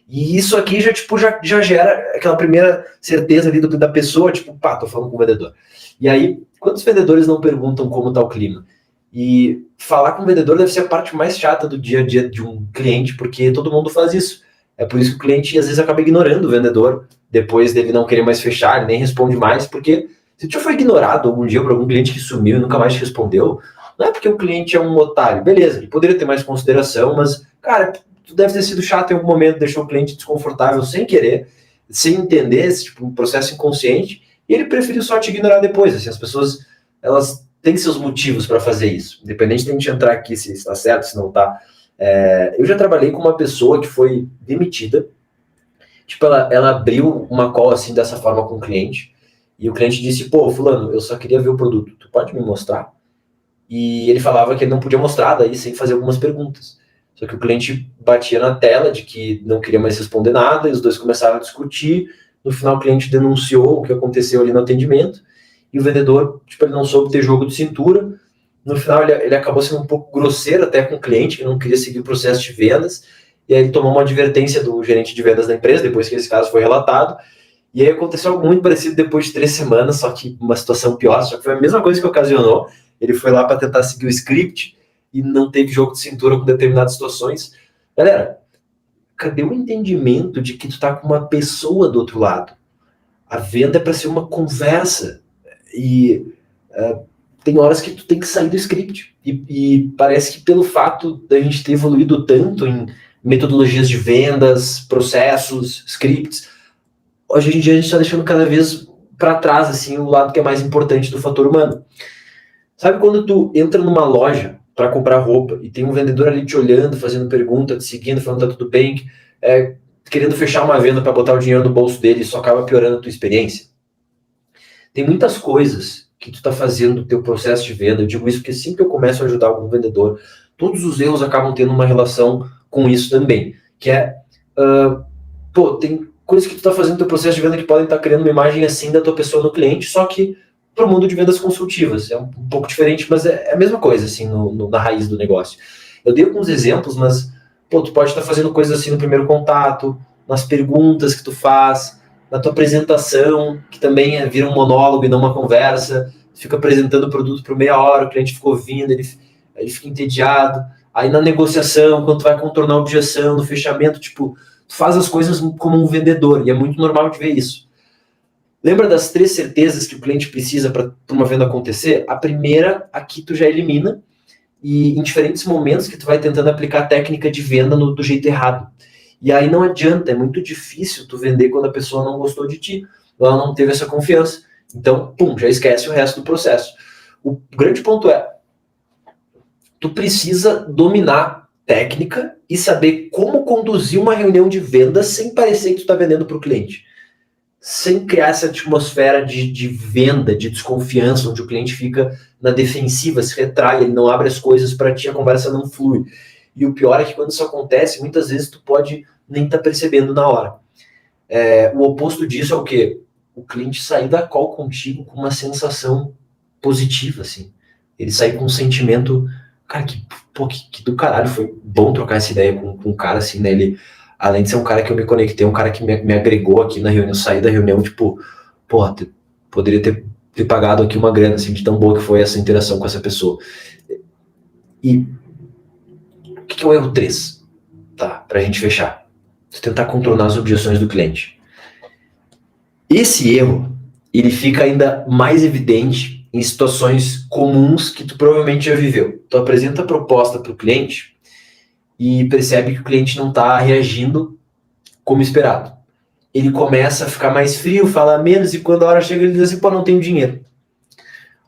E isso aqui já gera aquela primeira certeza ali da pessoa, tipo, pá, tô falando com o vendedor. E aí, quantos vendedores não perguntam como tá o clima? E falar com o vendedor deve ser a parte mais chata do dia a dia de um cliente, porque todo mundo faz isso. É por isso que o cliente às vezes acaba ignorando o vendedor, depois dele não querer mais fechar, ele nem responde mais, porque se tu já foi ignorado algum dia por algum cliente que sumiu e nunca mais te respondeu, não é porque o cliente é um otário, beleza, ele poderia ter mais consideração, mas, cara, tu deve ter sido chato em algum momento, deixou o cliente desconfortável sem querer, sem entender, esse tipo, um processo inconsciente, e ele preferiu só te ignorar depois. Assim, as pessoas, elas têm seus motivos para fazer isso, independente de a gente entrar aqui se está certo, se não está. Eu já trabalhei com uma pessoa que foi demitida, tipo, ela abriu uma call assim dessa forma com o cliente, e o cliente disse, pô, fulano, eu só queria ver o produto, tu pode me mostrar? E ele falava que ele não podia mostrar daí sem fazer algumas perguntas. Só que o cliente batia na tela de que não queria mais responder nada, e os dois começaram a discutir. No final, o cliente denunciou o que aconteceu ali no atendimento, e o vendedor, tipo, ele não soube ter jogo de cintura. No final, ele acabou sendo um pouco grosseiro até com o cliente, que não queria seguir o processo de vendas, e aí ele tomou uma advertência do gerente de vendas da empresa, depois que esse caso foi relatado, e aí aconteceu algo muito parecido depois de 3 semanas, só que uma situação pior, só que foi a mesma coisa que ocasionou. Ele foi lá para tentar seguir o script, e não teve jogo de cintura com determinadas situações. Galera, cadê o entendimento de que tu tá com uma pessoa do outro lado? A venda é para ser uma conversa, e tem horas que tu tem que sair do script, e parece que pelo fato da gente ter evoluído tanto em metodologias de vendas, processos, scripts, hoje em dia a gente está deixando cada vez para trás, assim, o lado que é mais importante do fator humano. Sabe quando tu entra numa loja para comprar roupa e tem um vendedor ali te olhando, fazendo pergunta, te seguindo, falando tá tudo bem, querendo fechar uma venda para botar o dinheiro no bolso dele, isso acaba piorando a tua experiência? Tem muitas coisas que tu tá fazendo no teu processo de venda, eu digo isso porque sempre que eu começo a ajudar algum vendedor, todos os erros acabam tendo uma relação com isso também, que é, tem coisas que tu tá fazendo no teu processo de venda que podem estar criando uma imagem assim da tua pessoa no cliente, só que para o mundo de vendas consultivas. É um pouco diferente, mas é a mesma coisa, assim, na raiz do negócio. Eu dei alguns exemplos, mas, tu pode estar fazendo coisas assim no primeiro contato, nas perguntas que tu faz, na tua apresentação, que também vira um monólogo e não uma conversa, tu fica apresentando o produto por meia hora, o cliente fica ouvindo, ele fica entediado. Aí na negociação, quando tu vai contornar a objeção, no fechamento, tu faz as coisas como um vendedor, e é muito normal de ver isso. Lembra das 3 certezas que o cliente precisa para uma venda acontecer? A primeira, aqui tu já elimina, e em diferentes momentos que tu vai tentando aplicar a técnica de venda do jeito errado. E aí não adianta, é muito difícil tu vender quando a pessoa não gostou de ti, ela não teve essa confiança. Então, já esquece o resto do processo. O grande ponto é, tu precisa dominar técnica e saber como conduzir uma reunião de vendas sem parecer que tu está vendendo para o cliente. Sem criar essa atmosfera de venda, de desconfiança, onde o cliente fica na defensiva, se retrai, ele não abre as coisas para ti, a conversa não flui. E o pior é que quando isso acontece, muitas vezes tu pode nem estar percebendo na hora. O oposto disso é o quê? O cliente sair da call contigo com uma sensação positiva, assim. Ele sair com um sentimento, cara, que do caralho, foi bom trocar essa ideia com um cara assim, né? Ele, além de ser um cara que eu me conectei, um cara que me agregou aqui na reunião, saí da reunião, poderia ter pagado aqui uma grana, assim, de tão boa que foi essa interação com essa pessoa. E o que é o erro 3? Tá, pra gente fechar. Você tentar contornar as objeções do cliente. Esse erro, ele fica ainda mais evidente em situações comuns que tu provavelmente já viveu. Tu apresenta a proposta pro cliente e percebe que o cliente não está reagindo como esperado. Ele começa a ficar mais frio, fala menos, e quando a hora chega ele diz assim, não tenho dinheiro.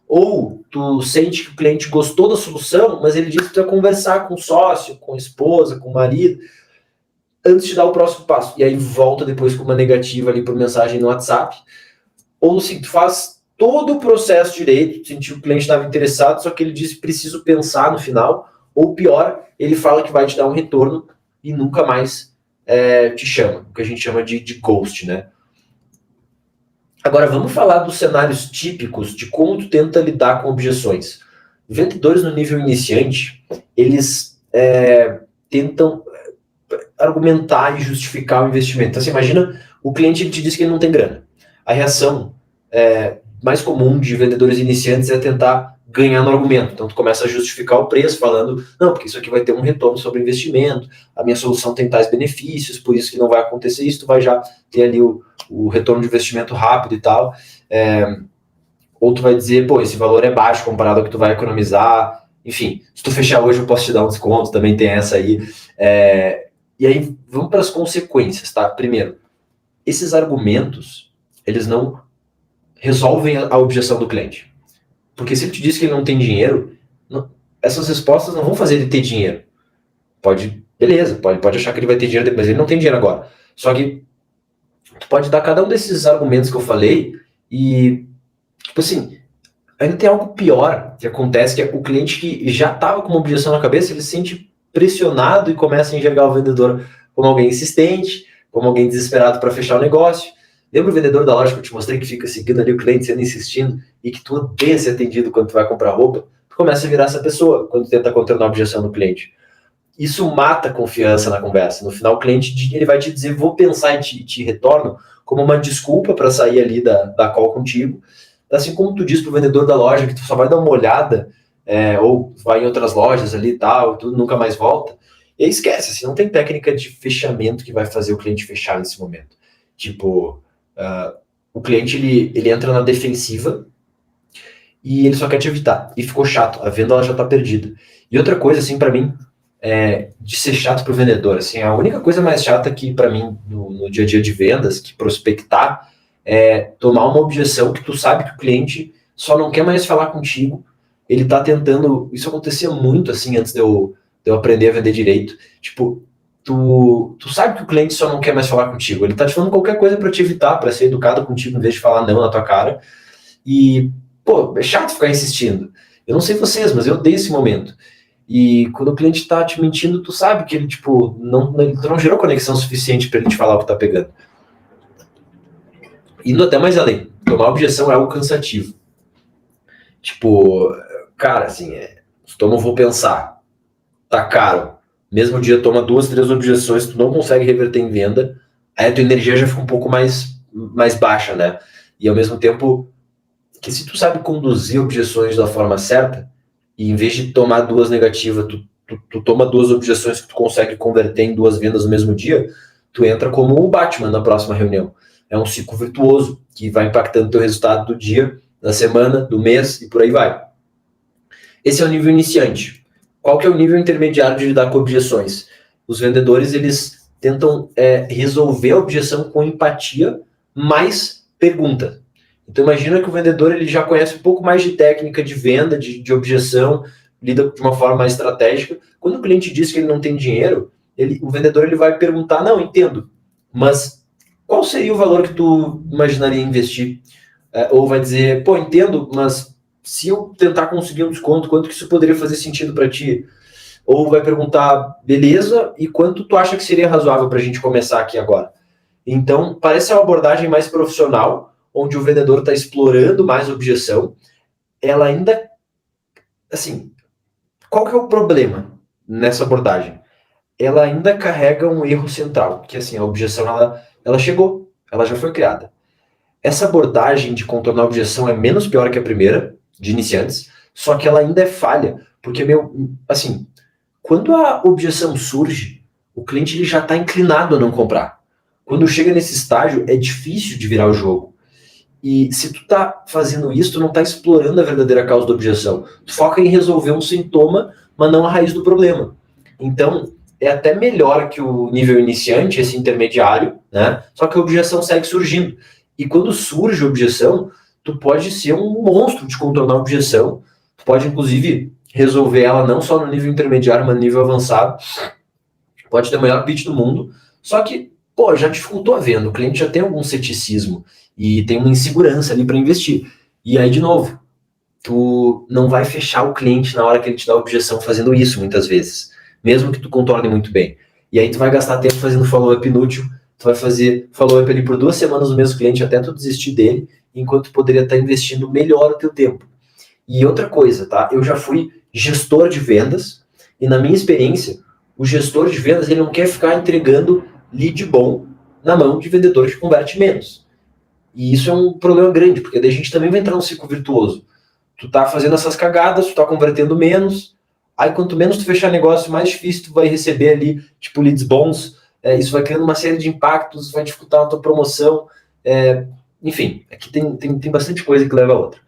Ou tu sente que o cliente gostou da solução, mas ele diz que tu vai conversar com o sócio, com a esposa, com o marido, antes de dar o próximo passo. E aí volta depois com uma negativa ali por mensagem no WhatsApp. Ou assim, tu faz todo o processo direito, tu sentiu que o cliente estava interessado, só que ele disse preciso pensar no final. Ou pior, ele fala que vai te dar um retorno e nunca mais te chama, o que a gente chama de ghost, né? Agora, vamos falar dos cenários típicos de como tu tenta lidar com objeções. Vendedores no nível iniciante, eles tentam argumentar e justificar o investimento. Então, você imagina, o cliente te diz que ele não tem grana. A reação mais comum de vendedores iniciantes é tentar ganhar no argumento. Então, tu começa a justificar o preço, falando, não, porque isso aqui vai ter um retorno sobre o investimento, a minha solução tem tais benefícios, por isso que não vai acontecer isso, tu vai já ter ali o retorno de investimento rápido e tal. Ou tu vai dizer, esse valor é baixo comparado ao que tu vai economizar. Enfim, se tu fechar hoje eu posso te dar um desconto, também tem essa aí. E aí, vamos para as consequências, tá? Primeiro, esses argumentos, eles não resolvem a objeção do cliente. Porque se ele te diz que ele não tem dinheiro, essas respostas não vão fazer ele ter dinheiro. Beleza, pode achar que ele vai ter dinheiro, mas ele não tem dinheiro agora. Só que tu pode dar cada um desses argumentos que eu falei e, ainda tem algo pior que acontece, que é o cliente que já estava com uma objeção na cabeça, ele se sente pressionado e começa a enxergar o vendedor como alguém insistente, como alguém desesperado para fechar o negócio. Lembra o vendedor da loja que eu te mostrei que fica seguindo ali o cliente, sendo insistindo, e que tu odeia ser atendido quando tu vai comprar roupa? Tu começa a virar essa pessoa quando tu tenta contornar a objeção do cliente. Isso mata a confiança na conversa. No final, o cliente ele vai te dizer, vou pensar e te retorno, como uma desculpa para sair ali da call contigo. Assim como tu diz pro vendedor da loja que tu só vai dar uma olhada, ou vai em outras lojas ali e tal, tu nunca mais volta. E aí esquece, assim, não tem técnica de fechamento que vai fazer o cliente fechar nesse momento. O cliente ele entra na defensiva e ele só quer te evitar. E ficou chato, a venda ela já tá perdida. E outra coisa, assim, para mim, de ser chato pro vendedor, assim, a única coisa mais chata que para mim no dia a dia de vendas, que prospectar, tomar uma objeção que tu sabe que o cliente só não quer mais falar contigo, ele tá tentando, isso acontecia muito assim antes de eu aprender a vender direito, tipo, tu sabe que o cliente só não quer mais falar contigo, ele tá te falando qualquer coisa para te evitar, para ser educado contigo em vez de falar não na tua cara, e, pô, é chato ficar insistindo. Eu não sei vocês, mas eu odeio esse momento. E quando o cliente tá te mentindo, tu sabe que ele, tipo, tu não gerou conexão suficiente para ele te falar o que tá pegando. Indo até mais além, tomar objeção é algo cansativo. Tipo, cara, assim, eu vou pensar, tá caro, mesmo dia toma 2, 3 objeções, tu não consegue reverter em venda, aí a tua energia já fica um pouco mais baixa, né? E ao mesmo tempo, que se tu sabe conduzir objeções da forma certa, e em vez de tomar 2 negativas, tu toma 2 objeções que tu consegue converter em 2 vendas no mesmo dia, tu entra como o Batman na próxima reunião. É um ciclo virtuoso que vai impactando o teu resultado do dia, da semana, do mês e por aí vai. Esse é o nível iniciante. Qual que é o nível intermediário de lidar com objeções? Os vendedores, eles tentam resolver a objeção com empatia mais pergunta. Então imagina que o vendedor ele já conhece um pouco mais de técnica de venda, de objeção, lida de uma forma mais estratégica. Quando o cliente diz que ele não tem dinheiro, o vendedor ele vai perguntar, não, entendo, mas qual seria o valor que tu imaginaria investir? Ou vai dizer, pô, entendo, mas se eu tentar conseguir um desconto, quanto que isso poderia fazer sentido para ti? Ou vai perguntar, beleza, e quanto tu acha que seria razoável para a gente começar aqui agora? Então, parece uma abordagem mais profissional, onde o vendedor está explorando mais a objeção. Ela ainda, assim, qual que é o problema nessa abordagem? Ela ainda carrega um erro central, que assim, a objeção, ela chegou, ela já foi criada. Essa abordagem de contornar a objeção é menos pior que a primeira, de iniciantes, só que ela ainda é falha, porque, assim, quando a objeção surge, o cliente ele já está inclinado a não comprar. Quando chega nesse estágio, é difícil de virar o jogo. E se tu tá fazendo isso, tu não tá explorando a verdadeira causa da objeção. Tu foca em resolver um sintoma, mas não a raiz do problema. Então, é até melhor que o nível iniciante, esse intermediário, né? Só que a objeção segue surgindo. E quando surge a objeção, tu pode ser um monstro de contornar a objeção. Tu pode, inclusive, resolver ela não só no nível intermediário, mas no nível avançado. Pode ter o melhor pitch do mundo. Só que, pô, já dificultou a venda. O cliente já tem algum ceticismo e tem uma insegurança ali para investir. E aí, de novo, tu não vai fechar o cliente na hora que ele te dá a objeção fazendo isso, muitas vezes. Mesmo que tu contorne muito bem. E aí tu vai gastar tempo fazendo follow-up inútil. Tu vai fazer follow-up ali por 2 semanas no mesmo cliente até tu desistir dele, enquanto tu poderia estar investindo melhor o teu tempo. E outra coisa, tá? Eu já fui gestor de vendas e na minha experiência, o gestor de vendas ele não quer ficar entregando lead bom na mão de vendedores que converte menos. E isso é um problema grande, porque daí a gente também vai entrar num ciclo virtuoso. Tu tá fazendo essas cagadas, tu tá convertendo menos, aí quanto menos tu fechar negócio, mais difícil tu vai receber ali, tipo, leads bons, isso vai criando uma série de impactos, vai dificultar a tua promoção, enfim, aqui tem bastante coisa que leva a outra.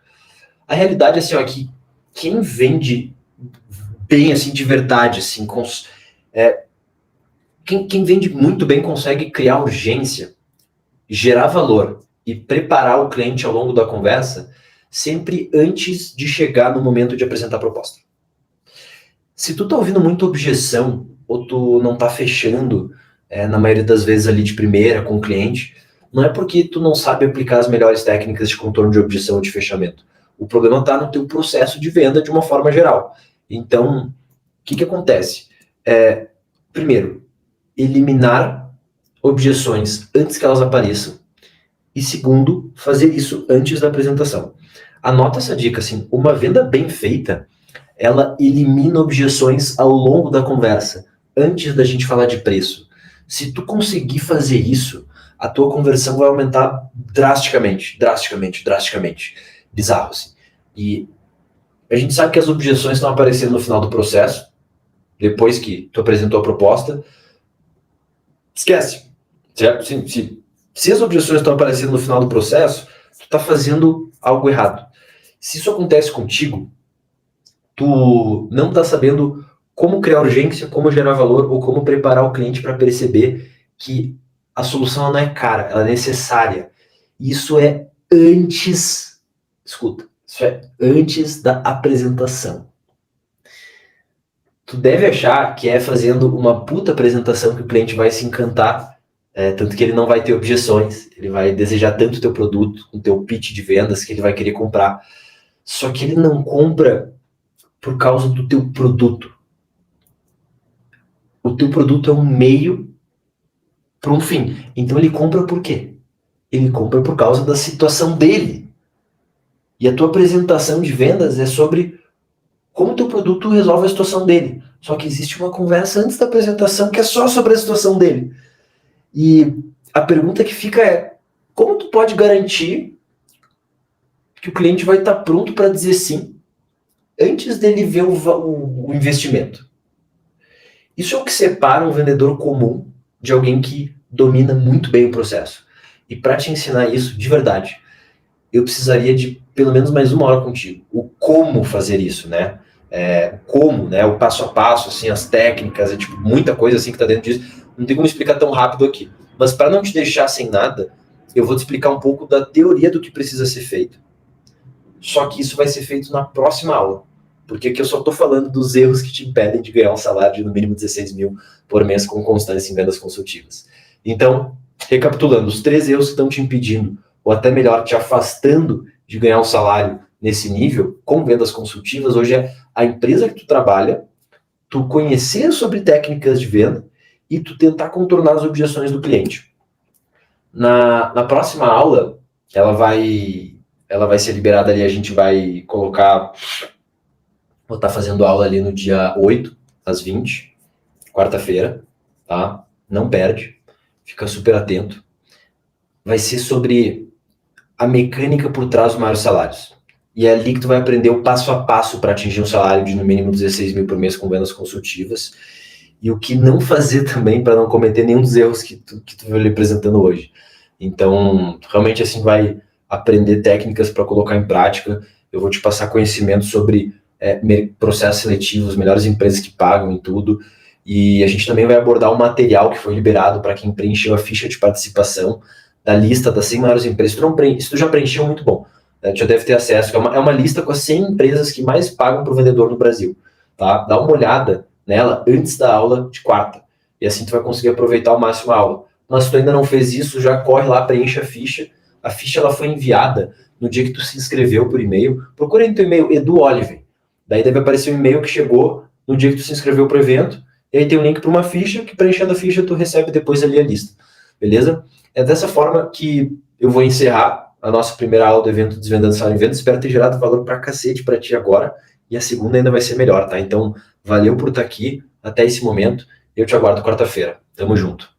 A realidade é assim, ó, que quem vende bem, assim, de verdade, assim, quem vende muito bem consegue criar urgência, gerar valor e preparar o cliente ao longo da conversa, sempre antes de chegar no momento de apresentar a proposta. Se tu tá ouvindo muita objeção, ou tu não tá fechando, na maioria das vezes ali de primeira com o cliente, não é porque tu não sabe aplicar as melhores técnicas de contorno de objeção ou de fechamento. O problema tá no teu processo de venda de uma forma geral. Então, o que acontece? Primeiro, eliminar objeções antes que elas apareçam. E segundo, fazer isso antes da apresentação. Anota essa dica, assim, uma venda bem feita, ela elimina objeções ao longo da conversa, antes da gente falar de preço. Se tu conseguir fazer isso, a tua conversão vai aumentar drasticamente. Bizarro, assim. E a gente sabe que as objeções estão aparecendo no final do processo, depois que tu apresentou a proposta. Esquece. Se as objeções estão aparecendo no final do processo, tu está fazendo algo errado. Se isso acontece contigo, tu não está sabendo como criar urgência, como gerar valor ou como preparar o cliente para perceber que a solução não é cara, ela é necessária. Isso é antes, escuta, isso é antes da apresentação. Tu deve achar que é fazendo uma puta apresentação que o cliente vai se encantar, tanto que ele não vai ter objeções, ele vai desejar tanto o teu produto, o teu pitch de vendas, que ele vai querer comprar. Só que ele não compra por causa do teu produto. O teu produto é um meio para um fim. Então ele compra por quê? Ele compra por causa da situação dele. E a tua apresentação de vendas é sobre como o teu produto resolve a situação dele. Só que existe uma conversa antes da apresentação que é só sobre a situação dele. E a pergunta que fica é, como tu pode garantir que o cliente vai estar pronto para dizer sim antes dele ver o investimento? Isso é o que separa um vendedor comum de alguém que domina muito bem o processo. E para te ensinar isso, de verdade, eu precisaria de pelo menos mais 1 hora contigo. O como fazer isso, né? Como, né? O passo a passo, assim, as técnicas, tipo, muita coisa assim que tá dentro disso. Não tem como explicar tão rápido aqui. Mas para não te deixar sem nada, eu vou te explicar um pouco da teoria do que precisa ser feito. Só que isso vai ser feito na próxima aula. Porque aqui eu só tô falando dos erros que te impedem de ganhar um salário de no mínimo 16 mil por mês com constância em vendas consultivas. Então, recapitulando, os 3 erros que estão te impedindo, ou até melhor, te afastando de ganhar um salário nesse nível, com vendas consultivas, hoje é a empresa que tu trabalha, tu conhecer sobre técnicas de venda e tu tentar contornar as objeções do cliente. Na próxima aula, ela vai ser liberada ali, a gente vai colocar, vou estar fazendo aula ali no dia 8, às 20, quarta-feira, tá? Não perde, fica super atento. Vai ser sobre a mecânica por trás dos maiores salários. E é ali que tu vai aprender o passo a passo para atingir um salário de no mínimo 16 mil por mês com vendas consultivas. E o que não fazer também para não cometer nenhum dos erros que tu vai lhe apresentando hoje. Então, realmente assim vai aprender técnicas para colocar em prática. Eu vou te passar conhecimento sobre processos seletivos, melhores empresas que pagam e tudo. E a gente também vai abordar um material que foi liberado para quem preencheu a ficha de participação da lista das 100 maiores empresas. Se tu já preencheu, muito bom. Tu já deve ter acesso. É uma lista com as 100 empresas que mais pagam para o vendedor no Brasil. Tá? Dá uma olhada nela antes da aula de quarta. E assim tu vai conseguir aproveitar ao máximo a aula. Mas se tu ainda não fez isso, já corre lá, preenche a ficha. A ficha ela foi enviada no dia que tu se inscreveu por e-mail. Procura aí no teu e-mail, Edu Oliven. Daí deve aparecer um e-mail que chegou no dia que tu se inscreveu para o evento. E aí tem um link para uma ficha, que preenchendo a ficha tu recebe depois ali a lista. Beleza? É dessa forma que eu vou encerrar a nossa primeira aula do evento Desvendando Salário em Vendas. Espero ter gerado valor pra cacete pra ti agora. E a segunda ainda vai ser melhor, tá? Então, valeu por estar aqui até esse momento. Eu te aguardo quarta-feira. Tamo junto.